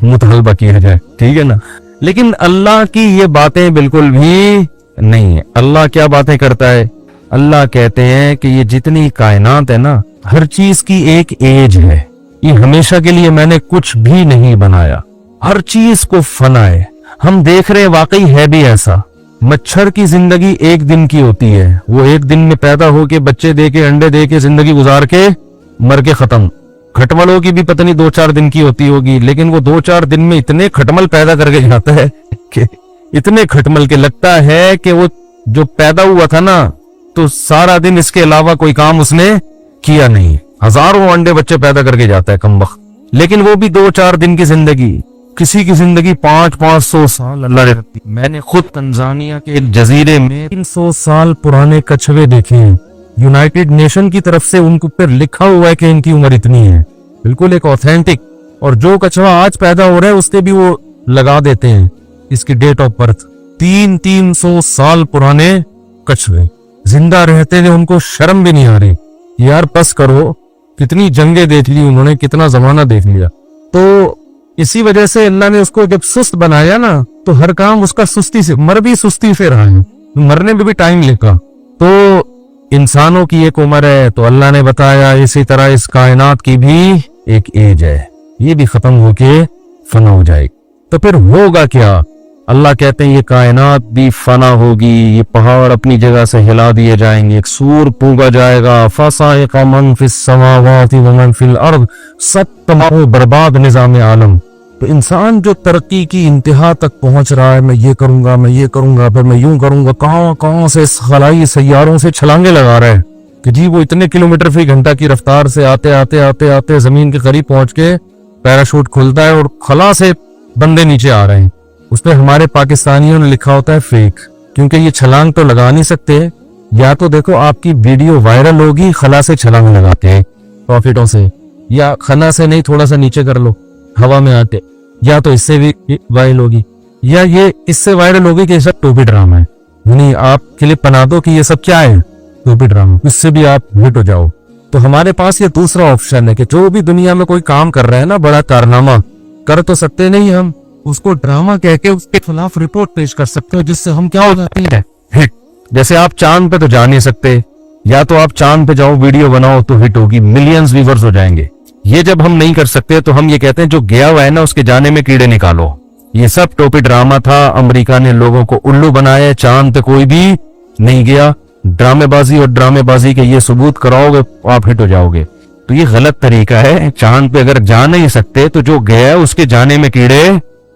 مطالبہ کیا جائے، ٹھیک ہے نا۔ لیکن اللہ کی یہ باتیں بالکل بھی نہیں ہے۔ اللہ کیا باتیں کرتا ہے؟ اللہ کہتے ہیں کہ یہ جتنی کائنات ہے نا، ہر چیز کی ایک ایج ہے، یہ ہمیشہ کے لیے میں نے کچھ بھی نہیں بنایا، ہر چیز کو فنا ہے۔ ہم دیکھ رہے واقعی ہے بھی ایسا، مچھر کی زندگی ایک دن کی ہوتی ہے، وہ ایک دن میں پیدا ہو کے بچے دے کے انڈے دے کے زندگی گزار کے مر کے ختم۔ کھٹملوں کی بھی پتہ نہیں 2-4 دن کی ہوتی ہوگی، لیکن وہ 2-4 دن میں اتنے کھٹمل پیدا کر کے جاتا ہے کہ اتنے کھٹمل کے لگتا ہے کہ وہ جو پیدا ہوا تھا نا تو سارا دن اس کے علاوہ کوئی کام اس نے کیا نہیں، ہزاروں انڈے بچے پیدا کر کے جاتا ہے کمبخت، لیکن وہ بھی 2-4 دن کی زندگی۔ کسی کی زندگی 500 سال اللہ نے رکھی۔ میں نے خود تنزانیہ کے ایک جزیرے میں 300 سال پرانے کچھوے دیکھے ہیں، یونائٹڈ نیشن کی طرف سے ان کو پر لکھا ہوا ہے کہ ان کی عمر اتنی ہے، بالکل ایک اوتھینٹک۔ اور جو کچھوا آج پیدا ہو رہا ہے اس کے بھی وہ لگا دیتے ہیں اس کی ڈیٹ آف برتھ، 300 سال پرانے کچھوے زندہ رہتے ہیں، ان کو شرم بھی نہیں آ رہی۔ یار پس کرو، کتنی جنگیں دیکھ لی انہوں نے، کتنا زمانہ دیکھ لیا۔ تو اسی وجہ سے اللہ نے اس کو جب سست بنایا نا تو ہر کام اس کا سستی سے، مر بھی سستی سے رہا ہے، مرنے میں بھی ٹائم لگا۔ تو انسانوں کی ایک عمر ہے، تو اللہ نے بتایا اسی طرح اس کائنات کی بھی ایک ایج ہے، یہ بھی ختم ہو کے فنا ہو جائے گی۔ تو پھر ہوگا کیا؟ اللہ کہتے ہیں یہ کائنات بھی فنا ہوگی، یہ پہاڑ اپنی جگہ سے ہلا دیے جائیں گے، ایک سور پونگا جائے گا، فَصَعِقَ مَن فِي السَّمَاوَاتِ وَمَن فِي الْأَرْضِ، سب تمام برباد نظام عالم۔ تو انسان جو ترقی کی انتہا تک پہنچ رہا ہے، میں یہ کروں گا، میں یہ کروں گا، پھر میں یوں کروں گا، کہاں سے خلائی سیاروں سے چھلانگے لگا رہا ہے کہ جی وہ اتنے کلومیٹر فی گھنٹہ کی رفتار سے آتے زمین کے قریب پہنچ کے پیراشوٹ کھلتا ہے اور خلا سے بندے نیچے آ رہے ہیں۔ اس پہ ہمارے پاکستانیوں نے لکھا ہوتا ہے فیک، کیونکہ یہ چھلانگ تو لگا نہیں سکتے۔ یا تو دیکھو آپ کی ویڈیو وائرل ہوگی خلا سے چھلانگ لگاتے ہیں راکٹوں سے، یا خلا سے نہیں تھوڑا سا نیچے کر لو ہوا میں آتے، یا تو اس سے بھی وائرل ہوگی، یا یہ اس سے وائرل ہوگی کہ یہ سب ٹوپی ڈرامہ ہے، یعنی آپ کلپ بنا دو کہ یہ سب کیا ہے، ٹوپی ڈرامہ، اس سے بھی آپ ہٹ ہو جاؤ۔ تو ہمارے پاس یہ دوسرا آپشن ہے کہ جو بھی دنیا میں کوئی کام کر رہا ہے نا، بڑا کارنامہ کر تو سکتے نہیں، ہم اس کو ڈرامہ کہہ کے اس کے خلاف رپورٹ پیش کر سکتے ہو، جس سے ہم کیا ہو جاتے ہیں ہٹ۔ جیسے آپ چاند پہ تو جا نہیں سکتے، یا تو آپ چاند پہ جاؤ ویڈیو بناؤ تو ہٹ ہوگی، ملینز ویورز ہو جائیں گے۔ یہ جب ہم نہیں کر سکتے تو ہم یہ کہتے ہیں جو گیا ہوا ہے نا اس کے جانے میں کیڑے نکالو۔ یہ سب ٹوپی ڈرامہ تھا، امریکہ نے لوگوں کو الو بنایا، چاند پہ کوئی بھی نہیں گیا۔ ڈرامے بازی اور ڈرامے بازی کے یہ ثبوت کراؤ گے آپ ہٹ ہو جاؤ گے، تو یہ غلط طریقہ ہے۔ چاند پہ اگر جا نہیں سکتے تو جو گیا ہے اس کے جانے میں کیڑے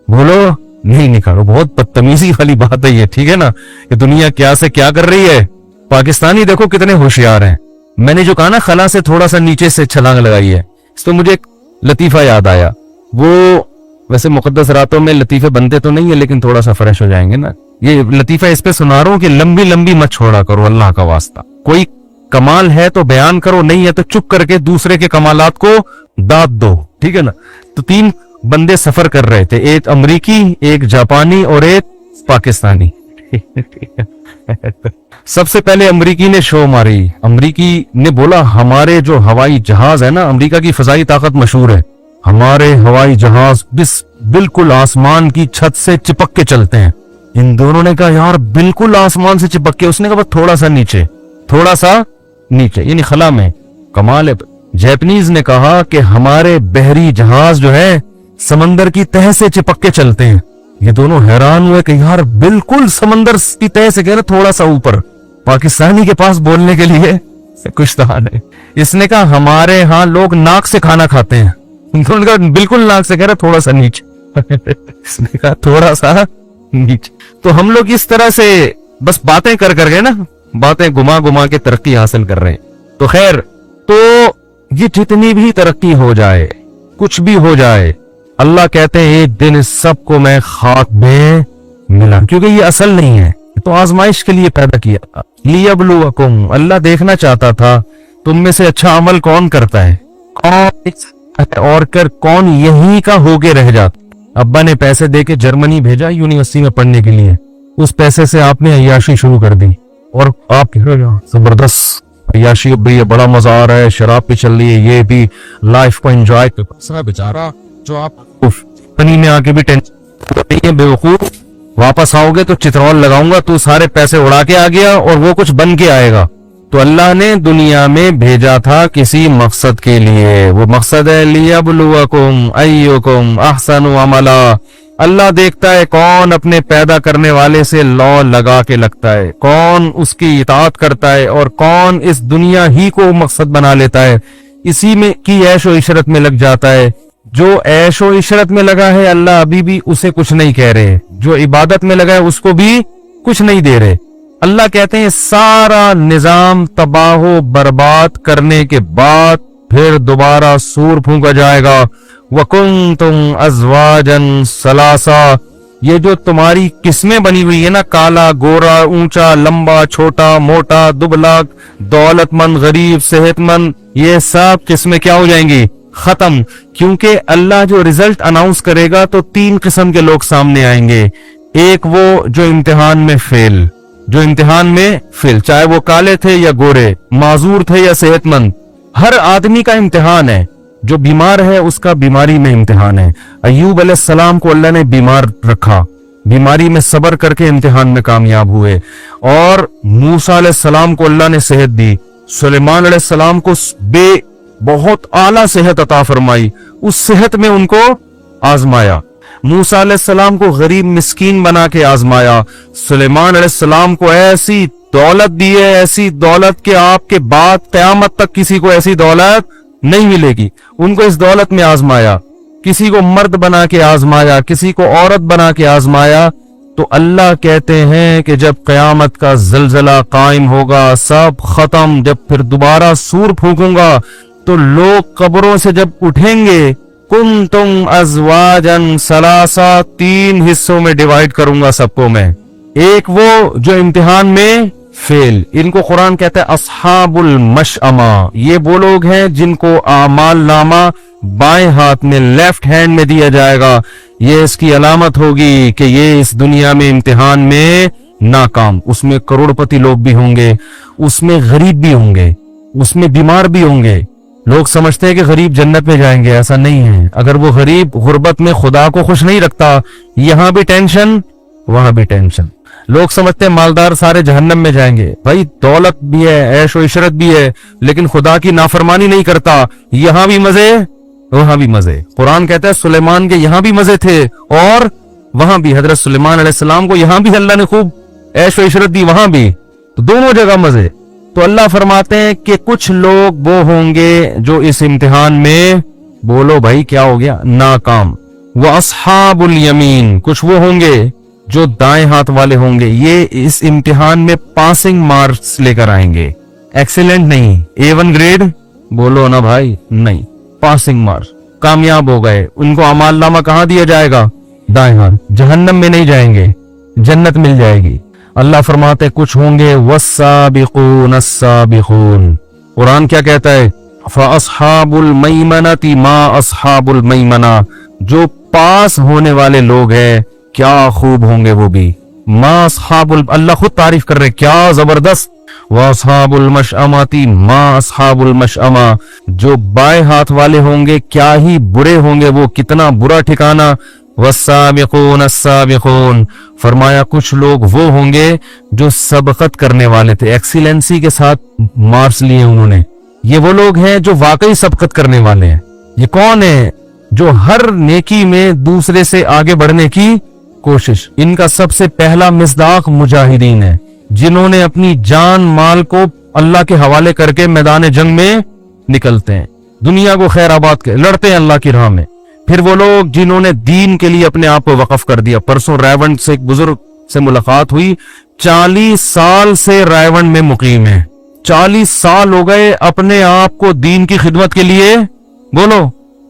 بولو نہیں نکالو۔ بہت بدتمیزی والی بات ہے یہ، ٹھیک ہے نا، کہ دنیا کیا سے کیا کر رہی ہے۔ پاکستانی دیکھو کتنے ہوشیار ہیں۔ میں نے جو کہا نا خلا سے تھوڑا سا نیچے سے چھلانگ لگائی ہے، اس تو مجھے ایک لطیفہ یاد آیا۔ وہ ویسے مقدس راتوں میں لطیفے بنتے تو نہیں ہے، لیکن تھوڑا سا فریش ہو جائیں گے نا۔ یہ لطیفہ اس پہ سنا رہا ہوں کہ لمبی لمبی مت چھوڑا کرو اللہ کا واسطہ، کوئی کمال ہے تو بیان کرو، نہیں ہے تو چپ کر کے دوسرے کے کمالات کو داد دو، ٹھیک ہے نا۔ تو 3 بندے سفر کر رہے تھے، ایک امریکی، ایک جاپانی اور ایک پاکستانی۔ سب سے پہلے امریکی نے شو ماری، امریکی نے بولا ہمارے جو ہوائی جہاز ہے نا، امریکہ کی فضائی طاقت مشہور ہے، ہمارے ہوائی جہاز بالکل آسمان کی چھت سے چپک کے چلتے ہیں۔ ان دونوں نے کہا یار بالکل آسمان سے چپک کے، اس نے کہا بس تھوڑا سا نیچے یعنی خلا میں۔ کمال ہے۔ جیپنیز نے کہا کہ ہمارے بحری جہاز جو ہے سمندر کی تہہ سے چپک کے چلتے ہیں۔ یہ دونوں حیران ہوئے کہ یار بالکل سمندر کی تہہ سے کہہ رہے تھوڑا سا اوپر۔ پاکستانی کے پاس بولنے کے لیے کچھ تھا نہیں۔ اس نے کہا ہمارے ہاں لوگ ناک سے کھانا کھاتے ہیں. انہوں نے کہا بالکل ناک سے. کہہ رہا تھوڑا سا نیچے. اس نے کہا تھوڑا سا نیچے. تو ہم لوگ اس طرح سے بس باتیں کر کر گئے نا, باتیں گما گما کے ترقی حاصل کر رہے ہیں. تو خیر, تو یہ جتنی بھی ترقی ہو جائے, کچھ بھی ہو جائے, اللہ کہتے ہیں ایک دن اس سب کو میں خاک میں ملا, کیونکہ یہ اصل نہیں ہے, تو آزمائش کے لیے پیدا کیا تھا. لیبلوکم, اللہ دیکھنا چاہتا تھا تم میں سے اچھا عمل کون کرتا ہے, اور کون یہی کا ہو کے رہ جاتا. ابا نے پیسے دے کے جرمنی بھیجا یونیورسٹی میں پڑھنے کے لیے, اس پیسے سے آپ نے عیاشی شروع کر دی, اور آپ کہہ رہے ہو زبردست عیاشی, اب یہ بڑا مزہ آ رہا ہے, شراب پہ چل رہی ہے, یہ بھی لائف کو انجوائے کر. بیچارہ جو آپ پنی میں آ کے بھی ٹینشن, بے وقوف, واپس آؤ گے تو چترول لگاؤں گا, تو سارے پیسے اڑا کے آ گیا اور وہ کچھ بن کے آئے گا. تو اللہ نے دنیا میں بھیجا تھا کسی مقصد کے لیے, وہ مقصد ہے لیبلوکم ایکم احسن عملا. اللہ دیکھتا ہے کون اپنے پیدا کرنے والے سے لو لگا کے لگتا ہے, کون اس کی اطاعت کرتا ہے, اور کون اس دنیا ہی کو مقصد بنا لیتا ہے, اسی میں کی عیش و عشرت میں لگ جاتا ہے. جو عیش و عشرت میں لگا ہے اللہ ابھی بھی اسے کچھ نہیں کہہ رہے, جو عبادت میں لگا ہے اس کو بھی کچھ نہیں دے رہے. اللہ کہتے ہیں سارا نظام تباہ و برباد کرنے کے بعد پھر دوبارہ سور پھونکا جائے گا. وَكُنْتُمْ أَزْوَاجًا ثَلَاثًا, یہ جو تمہاری قسمیں بنی ہوئی ہے نا, کالا گورا, اونچا لمبا, چھوٹا موٹا, دبلا دولت مند غریب صحت مند, یہ سب قسمیں کیا ہو جائیں گی, ختم. کیونکہ اللہ جو رزلٹ اناؤنس کرے گا تو 3 قسم کے لوگ سامنے آئیں گے. ایک وہ جو امتحان میں فیل, چاہے وہ کالے تھے یا گورے, معذور تھے یا صحت مند, ہر آدمی کا امتحان ہے. جو بیمار ہے اس کا بیماری میں امتحان ہے. ایوب علیہ السلام کو اللہ نے بیمار رکھا, بیماری میں صبر کر کے امتحان میں کامیاب ہوئے. اور موسیٰ علیہ السلام کو اللہ نے صحت دی, سلیمان علیہ السلام کو بہت اعلیٰ صحت عطا فرمائی, اس صحت میں ان کو آزمایا. موسیٰ علیہ السلام کو غریب مسکین بنا کے آزمایا. سلیمان علیہ السلام کو ایسی دولت دی ہے, ایسی دولت کہ آپ کے بعد قیامت تک کسی کو ایسی دولت نہیں ملے گی. ان کو اس دولت میں آزمایا, کسی کو مرد بنا کے آزمایا, کسی کو عورت بنا کے آزمایا. تو اللہ کہتے ہیں کہ جب قیامت کا زلزلہ قائم ہوگا, سب ختم, جب پھر دوبارہ سور پھونکوں گا تو لوگ قبروں سے جب اٹھیں گے, کنتم ازواجن ثلاثا, 3 حصوں میں ڈیوائیڈ کروں گا سب کو میں. ایک وہ جو امتحان میں فیل, ان کو قرآن کہتا ہے اصحاب المشأمہ. یہ وہ لوگ ہیں جن کو اعمال نامہ بائیں ہاتھ میں, لیفٹ ہینڈ میں دیا جائے گا. یہ اس کی علامت ہوگی کہ یہ اس دنیا میں امتحان میں ناکام. اس میں کروڑ پتی لوگ بھی ہوں گے, اس میں غریب بھی ہوں گے, اس میں بیمار بھی ہوں گے. لوگ سمجھتے ہیں کہ غریب جنت میں جائیں گے, ایسا نہیں ہے. اگر وہ غریب غربت میں خدا کو خوش نہیں رکھتا, یہاں بھی ٹینشن وہاں بھی ٹینشن. لوگ سمجھتے ہیں مالدار سارے جہنم میں جائیں گے. بھائی دولت بھی ہے, عیش و عشرت بھی ہے, لیکن خدا کی نافرمانی نہیں کرتا, یہاں بھی مزے وہاں بھی مزے. قرآن کہتا ہے سلیمان کے یہاں بھی مزے تھے اور وہاں بھی. حضرت سلیمان علیہ السلام کو یہاں بھی اللہ نے خوب عیش و عشرت دی, وہاں بھی, تو دونوں جگہ مزے. تو اللہ فرماتے ہیں کہ کچھ لوگ وہ ہوں گے جو اس امتحان میں, بولو بھائی کیا ہو گیا, ناکام. وَأَصْحَابُ الْيَمِينَ, کچھ وہ ہوں گے جو دائیں ہاتھ والے ہوں گے. یہ اس امتحان میں پاسنگ مارکس لے کر آئیں گے, ایکسیلنٹ نہیں, A1 گریڈ, بولو نا بھائی, نہیں, پاسنگ مارکس, کامیاب ہو گئے. ان کو اعمال نامہ کہاں دیا جائے گا, دائیں ہاتھ. جہنم میں نہیں جائیں گے, جنت مل جائے گی. اللہ فرماتے کچھ ہوں گے والسابقون السابقون. قرآن کیا کہتا ہے, فاصحاب المیمنۃ ما اصحاب المیمنہ, جو پاس ہونے والے لوگ ہیں کیا خوب ہوں گے وہ بھی. ما اصحاب اللہ خود تعریف کر رہے, کیا زبردست. واصحاب المشأمۃ ما اصحاب المشأمہ, جو بائیں ہاتھ والے ہوں گے کیا ہی برے ہوں گے وہ, کتنا برا ٹھکانہ. والسابقون السابقون, فرمایا کچھ لوگ وہ ہوں گے جو سبقت کرنے والے تھے, ایکسیلنسی کے ساتھ مارکس لیے انہوں نے. یہ وہ لوگ ہیں جو واقعی سبقت کرنے والے ہیں. یہ کون ہے, جو ہر نیکی میں دوسرے سے آگے بڑھنے کی کوشش. ان کا سب سے پہلا مصداق مجاہدین ہے, جنہوں نے اپنی جان مال کو اللہ کے حوالے کر کے میدان جنگ میں نکلتے ہیں, دنیا کو خیر آباد لڑتے ہیں اللہ کی راہ میں. پھر وہ لوگ جنہوں نے دین کے لیے اپنے آپ کو وقف کر دیا. پرسوں رائیونڈ سے ایک بزرگ سے ملاقات ہوئی, 40 سال سے رائیونڈ میں مقیم ہیں, 40 سال ہو گئے اپنے آپ کو دین کی خدمت کے لیے بولو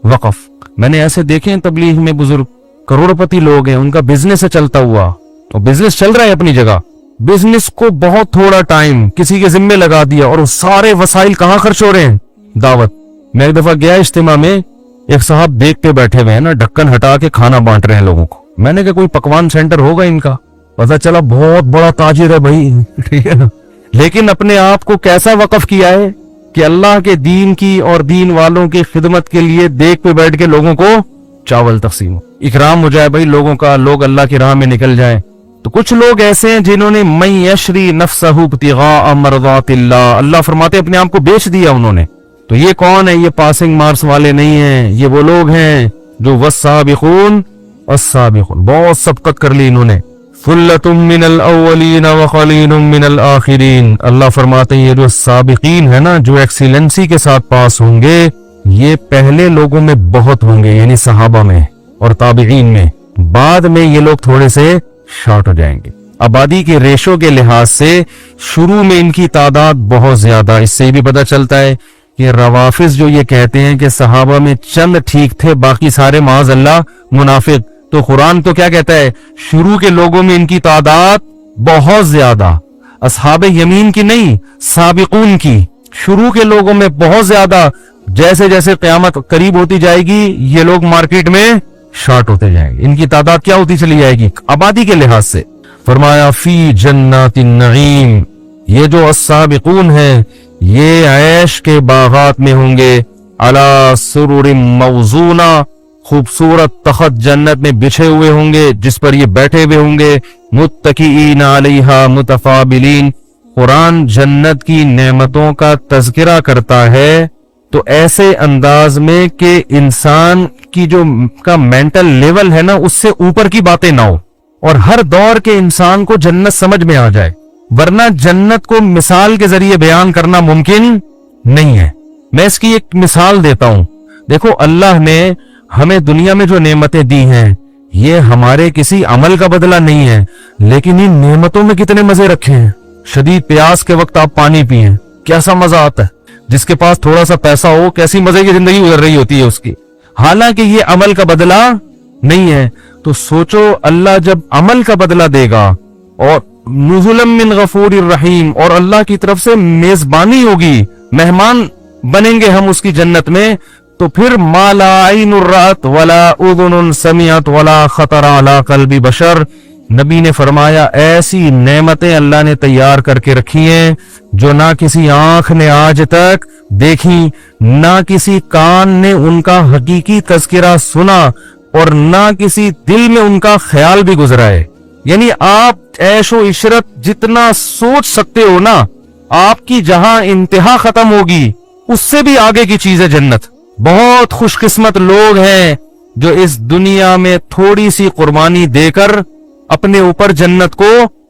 وقف. میں نے ایسے دیکھے ہیں تبلیغ میں بزرگ, کروڑپتی لوگ ہیں, ان کا بزنس ہے چلتا ہوا, اور بزنس چل رہا ہے اپنی جگہ, بزنس کو بہت تھوڑا ٹائم کسی کے ذمے لگا دیا, اور وہ سارے وسائل کہاں خرچ ہو رہے ہیں, دعوت. میں ایک دفعہ گیا اجتماع میں, ایک صاحب دیکھ کے بیٹھے ہوئے ہیں نا, ڈھکن ہٹا کے کھانا بانٹ رہے ہیں لوگوں کو. میں نے کہا کوئی پکوان سینٹر ہوگا ان کا, پتہ چلا بہت بڑا تاجر ہے بھائی, ٹھیک ہے نا. لیکن اپنے آپ کو کیسا وقف کیا ہے کہ اللہ کے دین کی اور دین والوں کی خدمت کے لیے دیکھ پہ بیٹھ کے لوگوں کو چاول تقسیم اکرام ہو جائے بھائی لوگوں کا, لوگ اللہ کی راہ میں نکل جائیں. تو کچھ لوگ ایسے ہیں جنہوں نے من یشری نفسہ ابتغاء مرضات اللہ, اللہ فرماتے اپنے آپ کو بیچ دیا انہوں نے. تو یہ کون ہے؟ یہ پاسنگ مارکس والے نہیں ہیں, یہ وہ لوگ ہیں جو والسابقون السابقون, بہت سبقت کر لی انہوں نے. ثلۃ من الاولین وقلیل من الاخرین, اللہ فرماتے ہیں یہ جو سابقین ہے نا, جو ایکسیلنسی کے ساتھ پاس ہوں گے, یہ پہلے لوگوں میں بہت ہوں گے, یعنی صحابہ میں اور تابعین میں. بعد میں یہ لوگ تھوڑے سے شارٹ ہو جائیں گے. آبادی کے ریشو کے لحاظ سے شروع میں ان کی تعداد بہت زیادہ. اس سے بھی پتہ چلتا ہے کہ روافض جو یہ کہتے ہیں کہ صحابہ میں چند ٹھیک تھے, باقی سارے معاذ اللہ منافق, تو قرآن تو کیا کہتا ہے, شروع کے لوگوں میں ان کی تعداد بہت زیادہ, اصحاب یمین کی نہیں, سابقون کی, شروع کے لوگوں میں بہت زیادہ. جیسے جیسے قیامت قریب ہوتی جائے گی یہ لوگ مارکیٹ میں شارٹ ہوتے جائیں گے, ان کی تعداد کیا ہوتی چلی جائے گی آبادی کے لحاظ سے. فرمایا فی جنات النعیم, یہ جو السابقون ہیں یہ عیش کے باغات میں ہوں گے, علی سرر موضونہ, خوبصورت تخت جنت میں بچھے ہوئے ہوں گے جس پر یہ بیٹھے ہوئے ہوں گے, متکئین علیہا متفابلین. قرآن جنت کی نعمتوں کا تذکرہ کرتا ہے تو ایسے انداز میں کہ انسان کی جو کا مینٹل لیول ہے نا اس سے اوپر کی باتیں نہ ہو, اور ہر دور کے انسان کو جنت سمجھ میں آ جائے, ورنہ جنت کو مثال کے ذریعے بیان کرنا ممکن نہیں ہے. میں اس کی ایک مثال دیتا ہوں. دیکھو اللہ نے ہمیں دنیا میں جو نعمتیں دی ہیں یہ ہمارے کسی عمل کا بدلہ نہیں ہے, لیکن ان نعمتوں میں کتنے مزے رکھے ہیں. شدید پیاس کے وقت آپ پانی پئیں, کیسا مزہ آتا ہے. جس کے پاس تھوڑا سا پیسہ ہو کیسی مزے کی زندگی گزر رہی ہوتی ہے اس کی, حالانکہ یہ عمل کا بدلہ نہیں ہے. تو سوچو اللہ جب عمل کا بدلہ دے گا, اور نزلا من غفور الرحیم, اور اللہ کی طرف سے میزبانی ہوگی, مہمان بنیں گے ہم اس کی جنت میں, تو پھر ما لا عین رأت ولا اذن سمعت ولا خطر علی قلب بشر. نبی نے فرمایا ایسی نعمتیں اللہ نے تیار کر کے رکھی ہیں جو نہ کسی آنکھ نے آج تک دیکھی, نہ کسی کان نے ان کا حقیقی تذکرہ سنا, اور نہ کسی دل میں ان کا خیال بھی گزرا ہے. یعنی آپ عیش و عشرت جتنا سوچ سکتے ہو نا, آپ کی جہاں انتہا ختم ہوگی اس سے بھی آگے کی چیز ہے جنت. بہت خوش قسمت لوگ ہیں جو اس دنیا میں تھوڑی سی قربانی دے کر اپنے اوپر جنت کو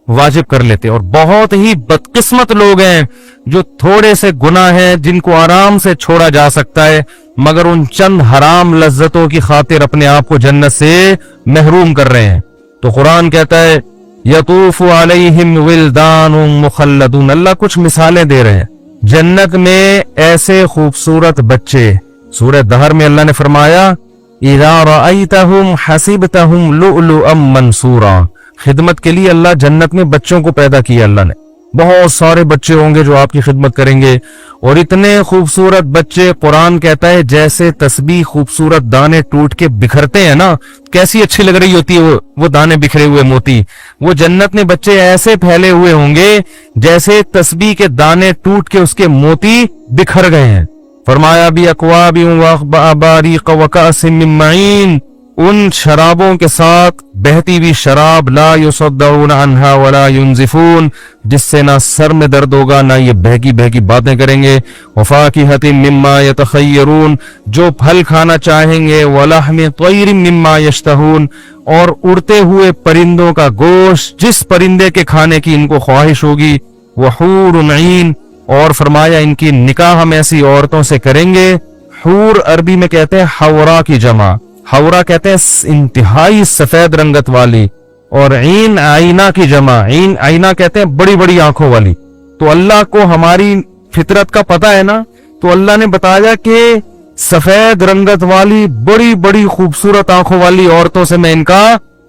واجب کر لیتے, اور بہت ہی بدقسمت لوگ ہیں جو تھوڑے سے گناہ ہیں جن کو آرام سے چھوڑا جا سکتا ہے, مگر ان چند حرام لذتوں کی خاطر اپنے آپ کو جنت سے محروم کر رہے ہیں. تو قرآن کہتا ہے یطوف علیہم ولدان مخلدون, اللہ کچھ مثالیں دے رہے ہیں جنت میں ایسے خوبصورت بچے. سورہ دہر میں اللہ نے فرمایا اذا رأیتہم حسبتہم لؤلؤا منثورا, خدمت کے لیے اللہ جنت میں بچوں کو پیدا کیا. اللہ نے بہت سارے بچے ہوں گے جو آپ کی خدمت کریں گے, اور اتنے خوبصورت بچے, قرآن کہتا ہے جیسے تسبیح خوبصورت دانے ٹوٹ کے بکھرتے ہیں نا, کیسی اچھی لگ رہی ہوتی ہے وہ دانے بکھرے ہوئے موتی, وہ جنت میں بچے ایسے پھیلے ہوئے ہوں گے جیسے تسبیح کے دانے ٹوٹ کے اس کے موتی بکھر گئے ہیں. فرمایا بھی اکواب واباریق وکأس من معین, ان شرابوں کے ساتھ بہتی ہوئی شراب, لا یصدعون عنہا ولا ینزفون, جس سے نہ سر میں درد ہوگا نہ یہ بہکی بہکی باتیں کریں گے. وفاکہۃ مما یتخیرون, جو پھل کھانا چاہیں گے. ولحم طیر مما یشتہون, اور اڑتے ہوئے پرندوں کا گوشت جس پرندے کے کھانے کی ان کو خواہش ہوگی. وحور عین, اور فرمایا ان کی نکاح ہم ایسی عورتوں سے کریں گے. حور عربی میں کہتے ہیں حورا کی جمع, حورا کہتے ہیں انتہائی سفید رنگت والی, اور عین آئینہ کی جمع, عین آئینہ کہتے ہیں بڑی بڑی آنکھوں والی. تو اللہ کو ہماری فطرت کا پتہ ہے نا, تو اللہ نے بتایا کہ سفید رنگت والی بڑی بڑی خوبصورت آنکھوں والی عورتوں سے میں ان کا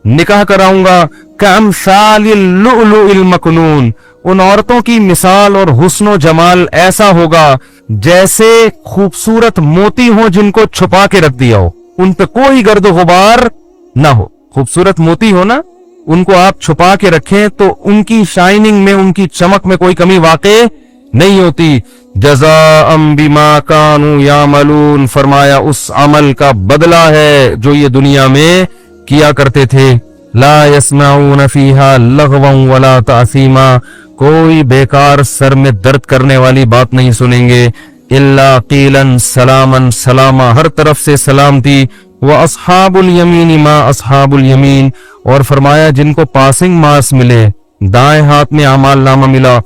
نکاح کراؤں گا. کامثال اللؤلؤ المکنون, ان عورتوں کی مثال اور حسن و جمال ایسا ہوگا جیسے خوبصورت موتی ہو جن کو چھپا کے رکھ دیا ہو, ان پہ کوئی گرد و غبار نہ ہو. خوبصورت موتی ہو نا, ان کو آپ چھپا کے رکھیں تو ان کی شائننگ میں, ان کی چمک میں کوئی کمی واقع نہیں ہوتی. جزاء بما كانوا يعملون, فرمایا اس عمل کا بدلہ ہے جو یہ دنیا میں کیا کرتے تھے. لا يسمعون فيها لغوا ولا تأثیما, کوئی بیکار سر میں درد کرنے والی بات نہیں سنیں گے. الا قیلا سلاما سلاما, ہر طرف سے سلامتی. واصحاب الیمین ما اصحاب الیمین, اور فرمایا جن کو پاسنگ مارکس ملے, دائیں ہاتھ میں اعمال نامہ ملا,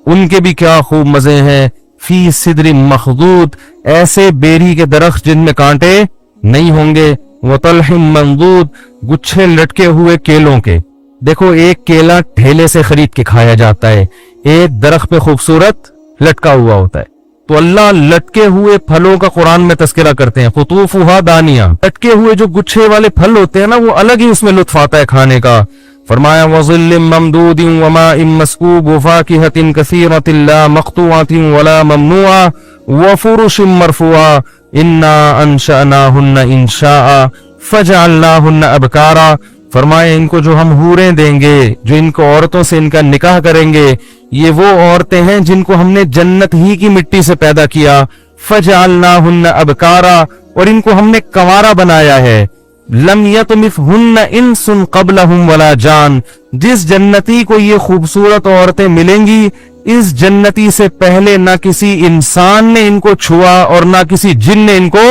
ان کے بھی کیا خوب مزے ہیں. فی صدر مخضود, ایسے بیری کے درخت جن میں کانٹے نہیں ہوں گے. وطلح منضود, گچھے لٹکے ہوئے کیلوں کے. دیکھو ایک کیلا ٹھیلے سے خرید کے کھایا جاتا ہے, ایک درخت پہ خوبصورت لٹکا ہوا ہوتا ہے. تو اللہ لٹکے ہوئے پھلوں کا قرآن میں تذکرہ کرتے ہیں. قطوفها دانیہ, لٹکے ہوئے جو گچھے والے پھل ہوتے ہیں نا, وہ الگ ہی اس میں لطف آتا ہے کھانے کا. فرمایا وظل ممدود وماء مسکوب وفاکہۃ کثیرۃ لا مقطوعۃ ولا ممنوعۃ وفرش مرفوعۃ انا انشأناہن انشاء فجعلناہن ابکارا. فرمایا ان کو جو ہم حوریں دیں گے, جو ان کو عورتوں سے ان کا نکاح کریں گے, یہ وہ عورتیں ہیں جن کو ہم نے جنت ہی کی مٹی سے پیدا کیا. فجعلناہن ابکارا, اور ان کو ہم نے کنوارا بنایا ہے. لم یطمثہن انس قبلہم ولا جان, جس جنتی کو یہ خوبصورت عورتیں ملیں گی, اس جنتی سے پہلے نہ کسی انسان نے ان کو چھوا اور نہ کسی جن نے ان کو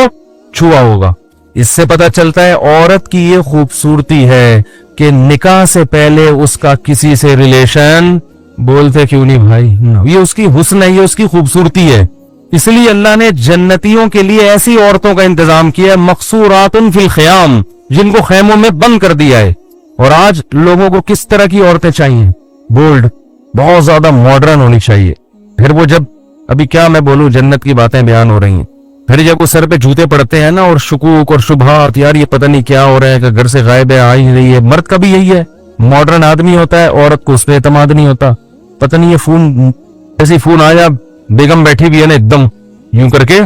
چھوا ہوگا. اس سے پتہ چلتا ہے عورت کی یہ خوبصورتی ہے کہ نکاح سے پہلے اس کا کسی سے ریلیشن, بولتے کیوں نہیں بھائی, یہ اس کی حسن ہے, یہ اس کی خوبصورتی ہے. اس لیے اللہ نے جنتیوں کے لیے ایسی عورتوں کا انتظام کیا, مقصورات فی الخیام, جن کو خیموں میں بند کر دیا ہے. اور آج لوگوں کو کس طرح کی عورتیں چاہیے؟ بولڈ, بہت زیادہ ماڈرن ہونی چاہیے. پھر وہ جب, ابھی کیا میں بولوں, جنت کی باتیں بیان ہو رہی ہیں, پھر جب وہ سر پہ جوتے پڑتے ہیں نا, اور شکوک اور شبہات, یار یہ پتہ نہیں کیا ہو رہا ہے, کہ گھر سے غائب ہے, آ ہی رہی ہے. مرد کا بھی یہی ہے, ماڈرن آدمی ہوتا ہے, عورت کو اس پہ اعتماد نہیں ہوتا. پتہ نہیں یہ فون, ایسی فون آیا, بیگم بیٹھی بھی ہے نا, ایک دم یوں کر کے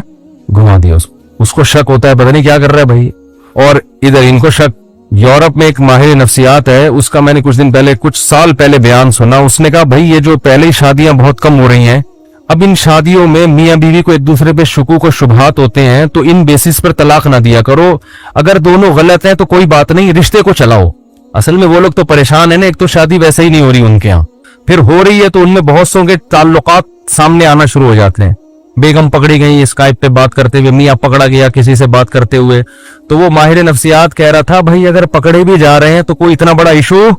گھما دیا اس کو شک ہوتا ہے, پتہ نہیں کیا کر رہا ہے بھائی. اور ادھر ان کو شک. یورپ میں ایک ماہر نفسیات ہے, اس کا میں نے کچھ دن پہلے, کچھ سال پہلے بیان سنا. اس نے کہا بھائی یہ جو پہلے ہی شادیاں بہت کم ہو رہی ہیں, اب ان شادیوں میں میاں بیوی کو ایک دوسرے پہ شکوک و شبہات ہوتے ہیں, تو ان بیسس پر طلاق نہ دیا کرو. اگر دونوں غلط ہیں تو کوئی بات نہیں, رشتے کو چلاؤ. اصل میں وہ لوگ تو پریشان ہیں نا, ایک تو شادی ویسے ہی نہیں ہو رہی ان کے ہاں, پھر ہو رہی ہے تو ان میں بہت سو کے تعلقات سامنے آنا شروع ہو جاتے ہیں. بیگم پکڑی گئی اسکائپ پہ بات کرتے ہوئے, میاں پکڑا گیا کسی سے بات کرتے ہوئے. تو وہ ماہر نفسیات کہہ رہا تھا بھائی اگر پکڑے بھی جا رہے ہیں تو کوئی اتنا بڑا ایشو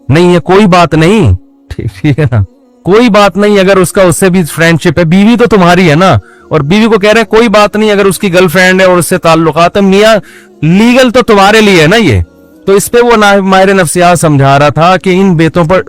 نہیں ہے, کوئی بات نہیں, ٹھیک ہے نا, کوئی بات نہیں. اگر اس کا اس سے بھی فرینڈ شپ ہے, بیوی تو تمہاری ہے نا, اور بیوی کو کہہ رہے ہیں کوئی بات نہیں اگر اس کی گرل فرینڈ ہے اور اس سے تعلقات ہے, میاں لیگل تو تمہارے لیے ہے نا یہ. تو اس پہ وہ ماہر نفسیات سمجھا رہا تھا کہ ان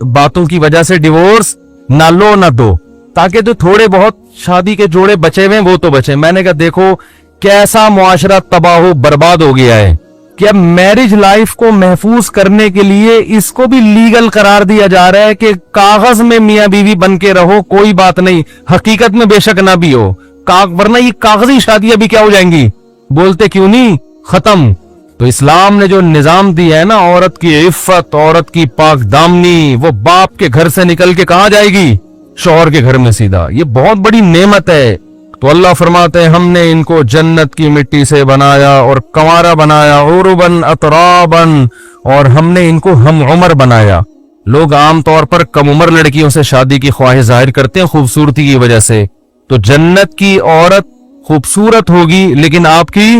باتوں کی وجہ سے ڈیورس نہ لو نہ دو, تاکہ جو تھوڑے بہت شادی کے جوڑے بچے ہوئے وہ تو بچے. میں نے کہا دیکھو کیسا معاشرہ تباہ و برباد ہو گیا ہے کہ اب میرج لائف کو محفوظ کرنے کے لیے اس کو بھی لیگل قرار دیا جا رہا ہے کہ کاغذ میں میاں بیوی بن کے رہو, کوئی بات نہیں, حقیقت میں بے شک نہ بھی ہو, ورنہ یہ کاغذی شادیاں بھی کیا ہو جائیں گی, بولتے کیوں نہیں, ختم. تو اسلام نے جو نظام دیا ہے نا, عورت کی عفت, عورت کی پاک دامنی, وہ باپ کے گھر سے نکل کے کہاں جائے گی, شوہر کے گھر میں سیدھا. یہ بہت بڑی نعمت ہے. تو اللہ فرماتے ہیں ہم نے ان کو جنت کی مٹی سے بنایا اور کنوارا بنایا, عربن اترابن, اور ہم نے ان کو ہم عمر بنایا. لوگ عام طور پر کم عمر لڑکیوں سے شادی کی خواہش ظاہر کرتے ہیں خوبصورتی کی وجہ سے. تو جنت کی عورت خوبصورت ہوگی لیکن آپ کی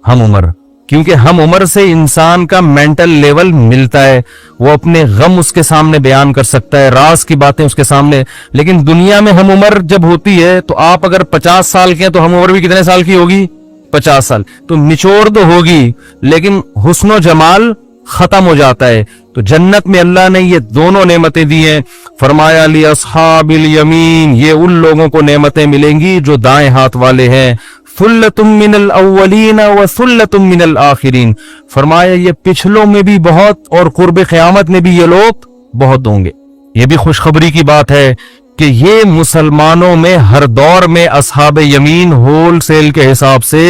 ہم عمر. کیونکہ ہم عمر سے انسان کا مینٹل لیول ملتا ہے، وہ اپنے غم اس کے سامنے بیان کر سکتا ہے، راز کی باتیں اس کے سامنے. لیکن دنیا میں ہم عمر جب ہوتی ہے تو آپ اگر 50 سال کے ہیں تو ہم عمر بھی کتنے سال کی ہوگی؟ 50 سال. تو نچوڑ تو ہوگی لیکن حسن و جمال ختم ہو جاتا ہے. تو جنت میں اللہ نے یہ دونوں نعمتیں دی ہیں. فرمایا لی اصحاب الیمین، یہ ان لوگوں کو نعمتیں ملیں گی جو دائیں ہاتھ والے ہیں. ثلۃ من الاولین وثلۃ من الاخرین، فرمایا یہ پچھلوں میں بھی بہت اور قرب قیامت میں بھی یہ لوگ بہت ہوں گے. یہ بھی خوشخبری کی بات ہے کہ یہ مسلمانوں میں ہر دور میں اصحاب یمین ہول سیل کے حساب سے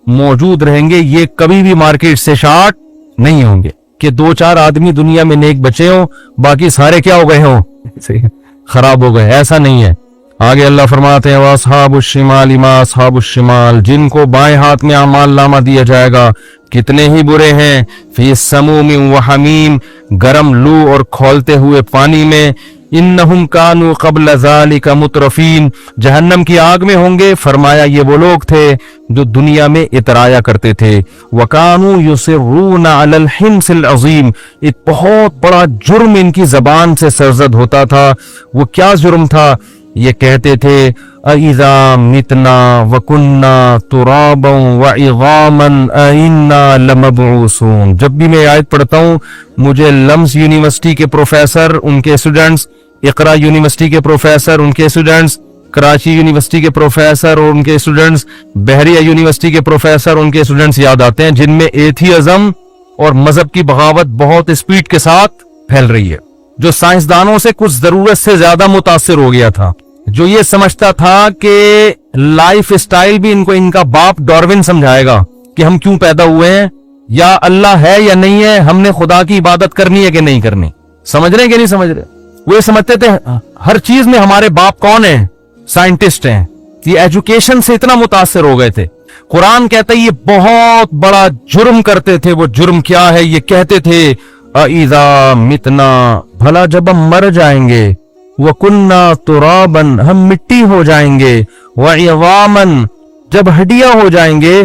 موجود رہیں گے. یہ کبھی بھی مارکیٹ سے شارٹ نہیں ہوں گے کہ 2-4 آدمی دنیا میں نیک بچے ہوں باقی سارے کیا ہو گئے ہوں؟ خراب ہو گئے. ایسا نہیں ہے. آگے اللہ فرماتے ہیں وَأَصْحَابُ الشِّمَالِ مَا أَصْحَابُ الشِّمَالِ، جن کو بائیں ہاتھ میں اعمال نامہ دیا جائے گا کتنے ہی برے ہیں. فِي سَمُومٍ وَحَمِيمٍ، گرم لو اور کھولتے ہوئے پانی میں. انہم کانوا قبل ذالک مترفین، جہنم کی آگ میں ہوں گے. فرمایا یہ وہ لوگ تھے جو دنیا میں اترایا کرتے تھے. وَكَانُوا يُصِرُّونَ عَلَى الْحِنْثِ الْعَظِيمِ، ایک بہت بڑا جرم ان کی زبان سے سرزد ہوتا تھا. وہ کیا جرم تھا؟ یہ کہتے تھے اَإِذَا مِتْنَا وَكُنَّا تُرَابًا وَعِظَامًا أَإِنَّا لَمَبْعُوثُونَ. جب بھی میں آیت پڑھتا ہوں مجھے لمس یونیورسٹی کے پروفیسر، ان کے اسٹوڈنٹس، اقرا یونیورسٹی کے پروفیسر، ان کے اسٹوڈنٹس، کراچی یونیورسٹی کے پروفیسر اور ان کے اسٹوڈنٹس، بحریہ یونیورسٹی کے پروفیسر، ان کے اسٹوڈنٹس یاد آتے ہیں جن میں ایتھیزم اور مذہب کی بغاوت بہت اسپیڈ کے ساتھ پھیل رہی ہے. جو سائنسدانوں سے کچھ ضرورت سے زیادہ متاثر ہو گیا تھا، جو یہ سمجھتا تھا کہ لائف اسٹائل بھی ان کو ان کا باپ ڈاروین سمجھائے گا کہ ہم کیوں پیدا ہوئے ہیں، یا اللہ ہے یا نہیں ہے، ہم نے خدا کی عبادت کرنی ہے کہ نہیں کرنی. سمجھ رہے ہیں کہ نہیں سمجھ رہے؟ وہ یہ سمجھتے تھے ہر چیز میں ہمارے باپ کون ہیں؟ سائنٹسٹ ہیں. یہ ایجوکیشن سے اتنا متاثر ہو گئے تھے. قرآن کہتا ہے یہ بہت بڑا جرم کرتے تھے. وہ جرم کیا ہے؟ یہ کہتے تھے اِذَا مِتْنَا، بھلا جب ہم مر جائیں گے، وَكُنَّا تُرَابًا، ہم مٹی ہو جائیں گے، وَعِظَامًا، جب ہڈیاں ہو جائیں گے،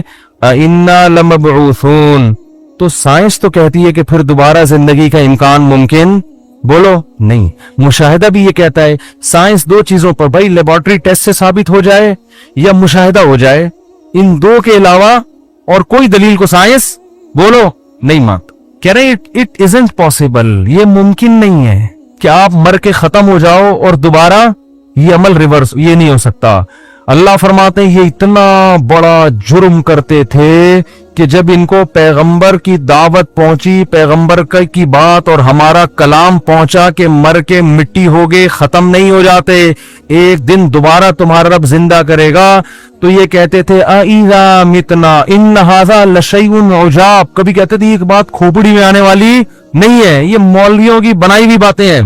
اِنَّا لَمَبْعُوثُونَ، تو سائنس تو کہتی ہے کہ پھر دوبارہ زندگی کا امکان ممکن، بولو نہیں. مشاہدہ بھی یہ کہتا ہے. سائنس دو چیزوں پر، بھائی لیبارٹری ٹیسٹ سے ثابت ہو جائے یا مشاہدہ ہو جائے، ان دو کے علاوہ اور کوئی دلیل کو سائنس بولو نہیں مانتا. کہہ رہے اٹ ازنٹ پاسبل، یہ ممکن نہیں ہے کہ آپ مر کے ختم ہو جاؤ اور دوبارہ یہ عمل ریورس، یہ نہیں ہو سکتا. اللہ فرماتے ہیں یہ اتنا بڑا جرم کرتے تھے کہ جب ان کو پیغمبر کی دعوت پہنچی، پیغمبر کی بات اور ہمارا کلام پہنچا کہ مر کے مٹی ہو گئے، ختم نہیں ہو جاتے، ایک دن دوبارہ تمہارا رب زندہ کرے گا، تو یہ کہتے تھے اِذَا مِتْنَا إِنَّ هَذَا لَشَيْءٌ عُجَابٌ. کبھی کہتے تھے یہ بات کھوپڑی میں آنے والی نہیں ہے، یہ مولویوں کی بنائی ہوئی باتیں ہیں.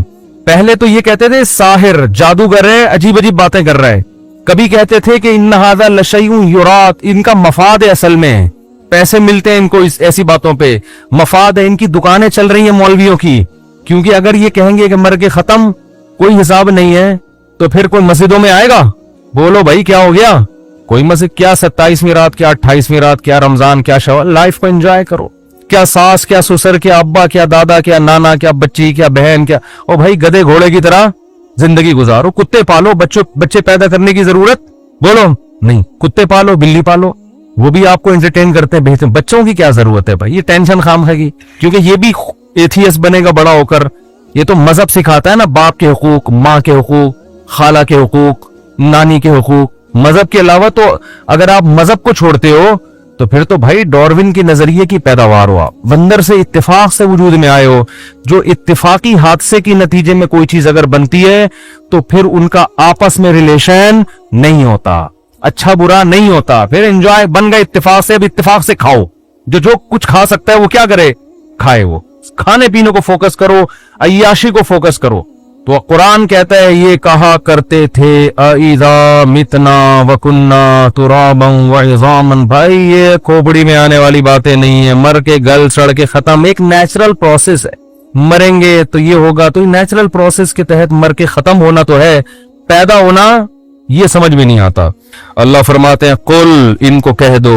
پہلے تو یہ کہتے تھے ساحر، جادوگر ہے، عجیب عجیب باتیں کر رہا ہے. کبھی کہتے تھے کہ اِنَّ هَذَا لَشَيْءٌ يُرَادُ، ان کا مفاد ہے، اصل میں پیسے ملتے ہیں ان کو ایسی باتوں پہ، مفاد ہے، ان کی دکانیں چل رہی ہیں مولویوں کی. کیونکہ اگر یہ کہیں گے کہ مر کے ختم، کوئی حساب نہیں ہے، تو پھر کوئی مسجدوں میں آئے گا؟ بولو بھائی کیا ہو گیا؟ کوئی مسجد کیا 27ویں رات، کیا 28ویں رات، کیا رمضان، کیا شوال. لائف کو انجوائے کرو. کیا ساس، کیا سسر، کیا ابا، کیا دادا، کیا نانا، کیا بچی، کیا بہن، کیا او بھائی گدے گھوڑے کی طرح زندگی گزارو. کتے پالو، بچے پیدا کرنے کی ضرورت بولو نہیں. کتے پالو، بلی پالو، وہ بھی آپ کو انٹرٹین کرتے ہیں، بہتر. بچوں کی کیا ضرورت ہے بھائی؟ یہ ٹینشن خام ہے گی، کیونکہ یہ بھی ایتھیس بنے گا بڑا ہو کر. یہ تو مذہب سکھاتا ہے نا، باپ کے حقوق، ماں کے حقوق، خالہ کے حقوق، نانی کے حقوق. مذہب کے علاوہ تو اگر آپ مذہب کو چھوڑتے ہو تو پھر تو بھائی ڈاروین کے نظریے کی پیداوار ہو، آپ بندر سے اتفاق سے وجود میں آئے ہو. جو اتفاقی حادثے کے نتیجے میں کوئی چیز اگر بنتی ہے تو پھر ان کا آپس میں ریلیشن نہیں ہوتا، اچھا برا نہیں ہوتا. پھر انجوائے بن گئے اتفاق سے، اب اتفاق سے کھاؤ. جو کچھ کھا سکتا ہے وہ کیا کرے؟ کھائے. وہ کھانے پینے کو فوکس کرو، عیاشی کو فوکس کرو. تو قرآن کہتا ہے یہ کہا کرتے تھے اِذَا مِتْنَا وَكُنَّا تُرَابًا وَعِظَامًا. بھائی یہ کھوپڑی میں آنے والی باتیں نہیں ہیں. مر کے گل سڑ کے ختم، ایک نیچرل پروسیس ہے. مریں گے تو یہ ہوگا، تو نیچرل پروسیس کے تحت مر کے ختم ہونا تو ہے، پیدا ہونا یہ سمجھ میں نہیں آتا. اللہ فرماتے ہیں قل، ان کو کہہ دو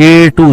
A to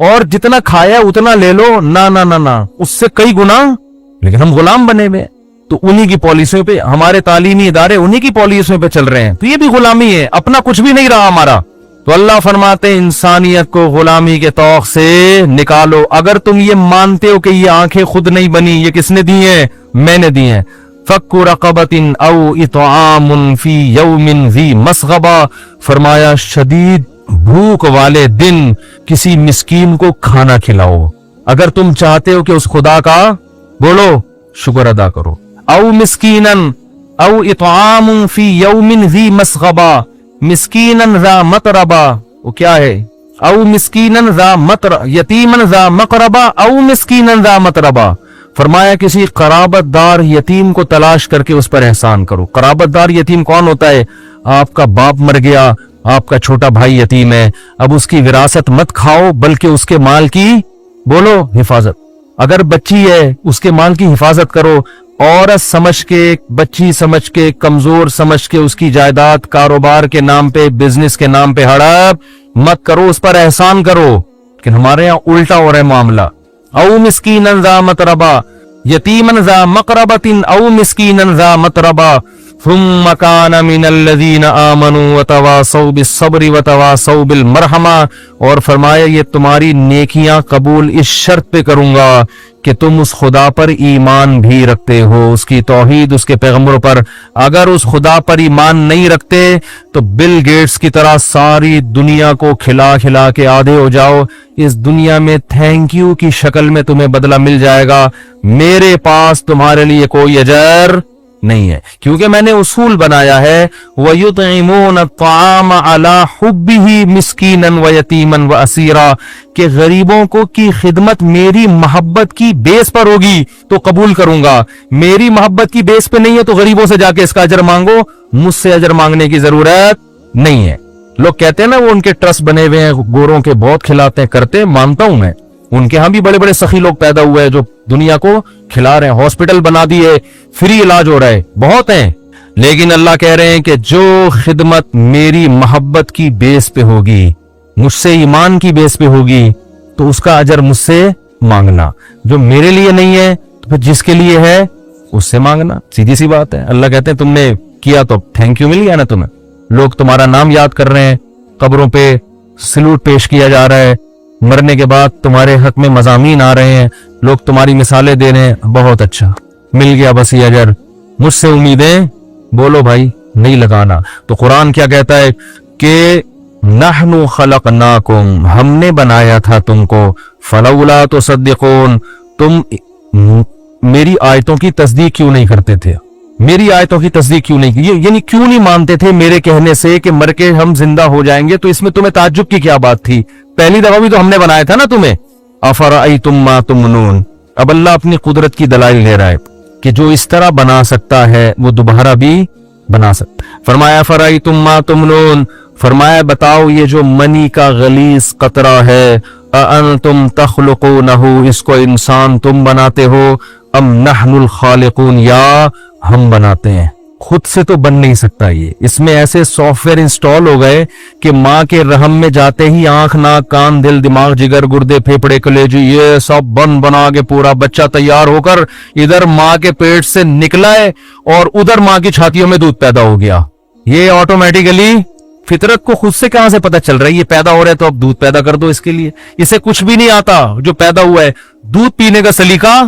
اور جتنا کھایا اتنا لے لو، نہ نہ نہ نہ، اس سے کئی گنا، لیکن ہم غلام بنے ہوئے ہیں۔ تو انہی کی پالیسیوں پہ ہمارے تعلیمی ادارے انہی کی پالیسیوں پہ چل رہے ہیں، تو یہ بھی غلامی ہے، اپنا کچھ بھی نہیں رہا ہمارا۔ تو اللہ فرماتے ہیں انسانیت کو غلامی کے طوق سے نکالو۔ اگر تم یہ مانتے ہو کہ یہ آنکھیں خود نہیں بنی، یہ کس نے دی ہیں؟ میں نے دی ہیں۔ فَكُّ رَقَبَةٍ أَوْ إِطْعَامٌ فِي يَوْمٍ ذِي مَسْغَبَةٍ، فرمایا شدید بھوک والے دن کسی مسکین کو کھانا کھلاؤ۔ اگر تم چاہتے ہو کہ اس خدا کا بولو شکر ادا کرو۔ او مسکینن او اطعام فی یوم ذی مسغبہ، مسکینن ذا متربہ، وہ کیا ہے؟ او مسکینن ذا یتیمن ذا مقربہ او مسکینن ذا متربہ، فرمایا کسی قرابت دار یتیم کو تلاش کر کے اس پر احسان کرو۔ قرابت دار یتیم کون ہوتا ہے؟ آپ کا باپ مر گیا، آپ کا چھوٹا بھائی یتیم ہے، اب اس کی وراثت مت کھاؤ بلکہ اس کے مال کی بولو حفاظت۔ اگر بچی ہے اس کے مال کی حفاظت کرو، عورت سمجھ کے، بچی سمجھ کے، کمزور سمجھ کے اس کی جائیداد کاروبار کے نام پہ، بزنس کے نام پہ ہڑپ مت کرو، اس پر احسان کرو۔ لیکن ہمارے یہاں الٹا ہو رہا ہے معاملہ۔ او مسکینن ذا متربہ یتیمن ذا مقربۃ او مسکینن ذا متربہ ثم کان من الذین آمنوا وتواصوا بالصبر وتواصوا بالمرحمہ، اور فرمایا یہ تمہاری نیکیاں قبول اس شرط پہ کروں گا کہ تم اس خدا پر ایمان بھی رکھتے ہو، اس کی توحید، اس کے پیغمبروں پر۔ اگر اس خدا پر ایمان نہیں رکھتے تو بل گیٹس کی طرح ساری دنیا کو کھلا کھلا کے آدھے ہو جاؤ، اس دنیا میں تھینک یو کی شکل میں تمہیں بدلہ مل جائے گا، میرے پاس تمہارے لیے کوئی اجر نہیں ہے، کیونکہ میں نے اصول بنایا ہے وَيُطْعِمُونَ الطَّعَامَ عَلَى حُبِّهِ مِسْكِينًا وَيَتِيمًا وَأَسِيرًا، کہ غریبوں کو کی خدمت میری محبت کی بیس پر ہوگی تو قبول کروں گا، میری محبت کی بیس پہ نہیں ہے تو غریبوں سے جا کے اس کا اجر مانگو، مجھ سے اجر مانگنے کی ضرورت نہیں ہے۔ لوگ کہتے ہیں نا وہ ان کے ٹرسٹ بنے ہوئے ہیں، گوروں کے بہت کھلاتے ہیں، کرتے مانتا ہوں میں، ان کے ہاں بھی بڑے بڑے سخی لوگ پیدا ہوئے ہیں جو دنیا کو کھلا رہے ہیں، ہاسپٹل بنا دیے، فری علاج ہو رہا ہے، بہت ہیں، لیکن اللہ کہہ رہے ہیں کہ جو خدمت میری محبت کی بیس پہ ہوگی، مجھ سے ایمان کی بیس پہ ہوگی تو اس کا اجر مجھ سے مانگنا، جو میرے لیے نہیں ہے تو پھر جس کے لیے ہے اس سے مانگنا، سیدھی سی بات ہے۔ اللہ کہتے ہیں تم نے کیا تو تھینک یو مل گیا نا تمہیں، لوگ تمہارا نام یاد کر رہے ہیں، قبروں پہ سلوٹ پیش کیا جا رہا ہے، مرنے کے بعد تمہارے حق میں مضامین آ رہے ہیں، لوگ تمہاری مثالیں دے رہے ہیں، بہت اچھا مل گیا بس یہ اجر، مجھ سے امیدیں بولو بھائی نہیں لگانا۔ تو قرآن کیا کہتا ہے کہ نحن خلقناکم، ہم نے بنایا تھا تم کو، فلولا تصدقون، تم میری آیتوں کی تصدیق کیوں نہیں کرتے تھے، میری آیتوں کی تصدیق کیوں نہیں کی، یعنی کیوں نہیں مانتے تھے میرے کہنے سے کہ مر کے ہم زندہ ہو جائیں گے، تو اس میں تمہیں تعجب کی کیا بات تھی؟ پہلی دفعہ بھی تو ہم نے بنایا تھا نا تمہیں۔ افرأیتم ما تمنون، اب اللہ اپنی قدرت کی دلائل دے رہا ہے کہ جو اس طرح بنا سکتا ہے وہ دوبارہ بھی بنا سکتا ہے۔ فرمایا افرأیتم ما تمنون، فرمایا بتاؤ یہ جو منی کا غلیظ قطرہ ہے، اانتم تخلقونہ، اس کو انسان تم بناتے ہو، ام نحن الخالقون، یا ہم بناتے ہیں؟ خود سے تو بن نہیں سکتا یہ، اس میں ایسے سافٹ ویئر انسٹال ہو گئے کہ ماں کے رحم میں جاتے ہی آنکھ، ناک، کان، دل، دماغ، جگر، گردے، پھیپڑے، کلیجی، یہ سب بنا کے پورا بچہ تیار ہو کر ادھر ماں کے پیٹ سے نکلا ہے اور ادھر ماں کی چھاتیوں میں دودھ پیدا ہو گیا۔ یہ آٹومیٹیکلی فطرت کو خود سے کہاں سے پتہ چل رہا ہے یہ پیدا ہو رہا ہے تو اب دودھ پیدا کر دو اس کے لیے، اسے کچھ بھی نہیں آتا، جو پیدا ہوا ہے دودھ پینے کا سلیقہ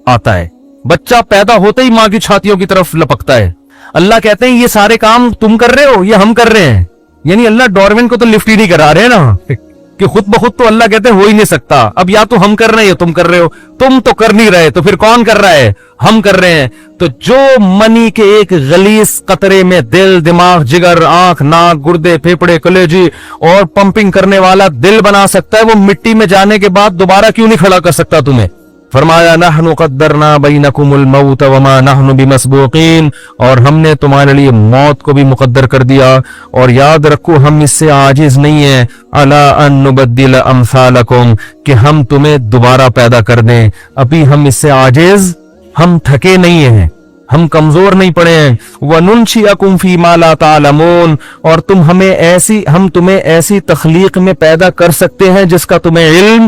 آتا ہے، بچہ پیدا ہوتے ہی ماں کی چھاتیوں کی طرف لپکتا ہے۔ اللہ کہتے ہیں یہ سارے کام تم کر رہے ہو، یہ ہم کر رہے ہیں، یعنی اللہ ڈارون کو تو لفٹ ہی نہیں کرا رہے نا، کہ خود بخود تو اللہ کہتے ہیں ہو ہی نہیں سکتا، اب یا تو ہم کر رہے ہیں یا تم کر رہے ہو، تم تو کر نہیں رہے تو پھر کون کر رہا ہے؟ ہم کر رہے ہیں۔ تو جو منی کے ایک غلیظ قطرے میں دل، دماغ، جگر، آنکھ، ناک، گردے، پھیپڑے، کلیجی اور پمپنگ کرنے والا دل بنا سکتا ہے، وہ مٹی میں جانے کے بعد دوبارہ کیوں نہیں کھڑا کر سکتا تمہیں؟ فرمایا نحن قدرنا بینکم الموت وما نحن بمسبوقین، اور ہم نے تمہارے لیے موت کو بھی مقدر کر دیا، اور یاد رکھو ہم اس سے عاجز نہیں ہیں، الا ان نبدل امثالکم، کہ ہم تمہیں دوبارہ پیدا کر دیں، ابھی ہم اس سے عاجز، ہم تھکے نہیں ہیں، ہم کمزور نہیں پڑے ہیں، وَنُنْشِئَكُمْ فِي مَا لَا تَعْلَمُونَ، اور ہم تمہیں ایسی تخلیق میں پیدا کر سکتے ہیں جس کا تمہیں علم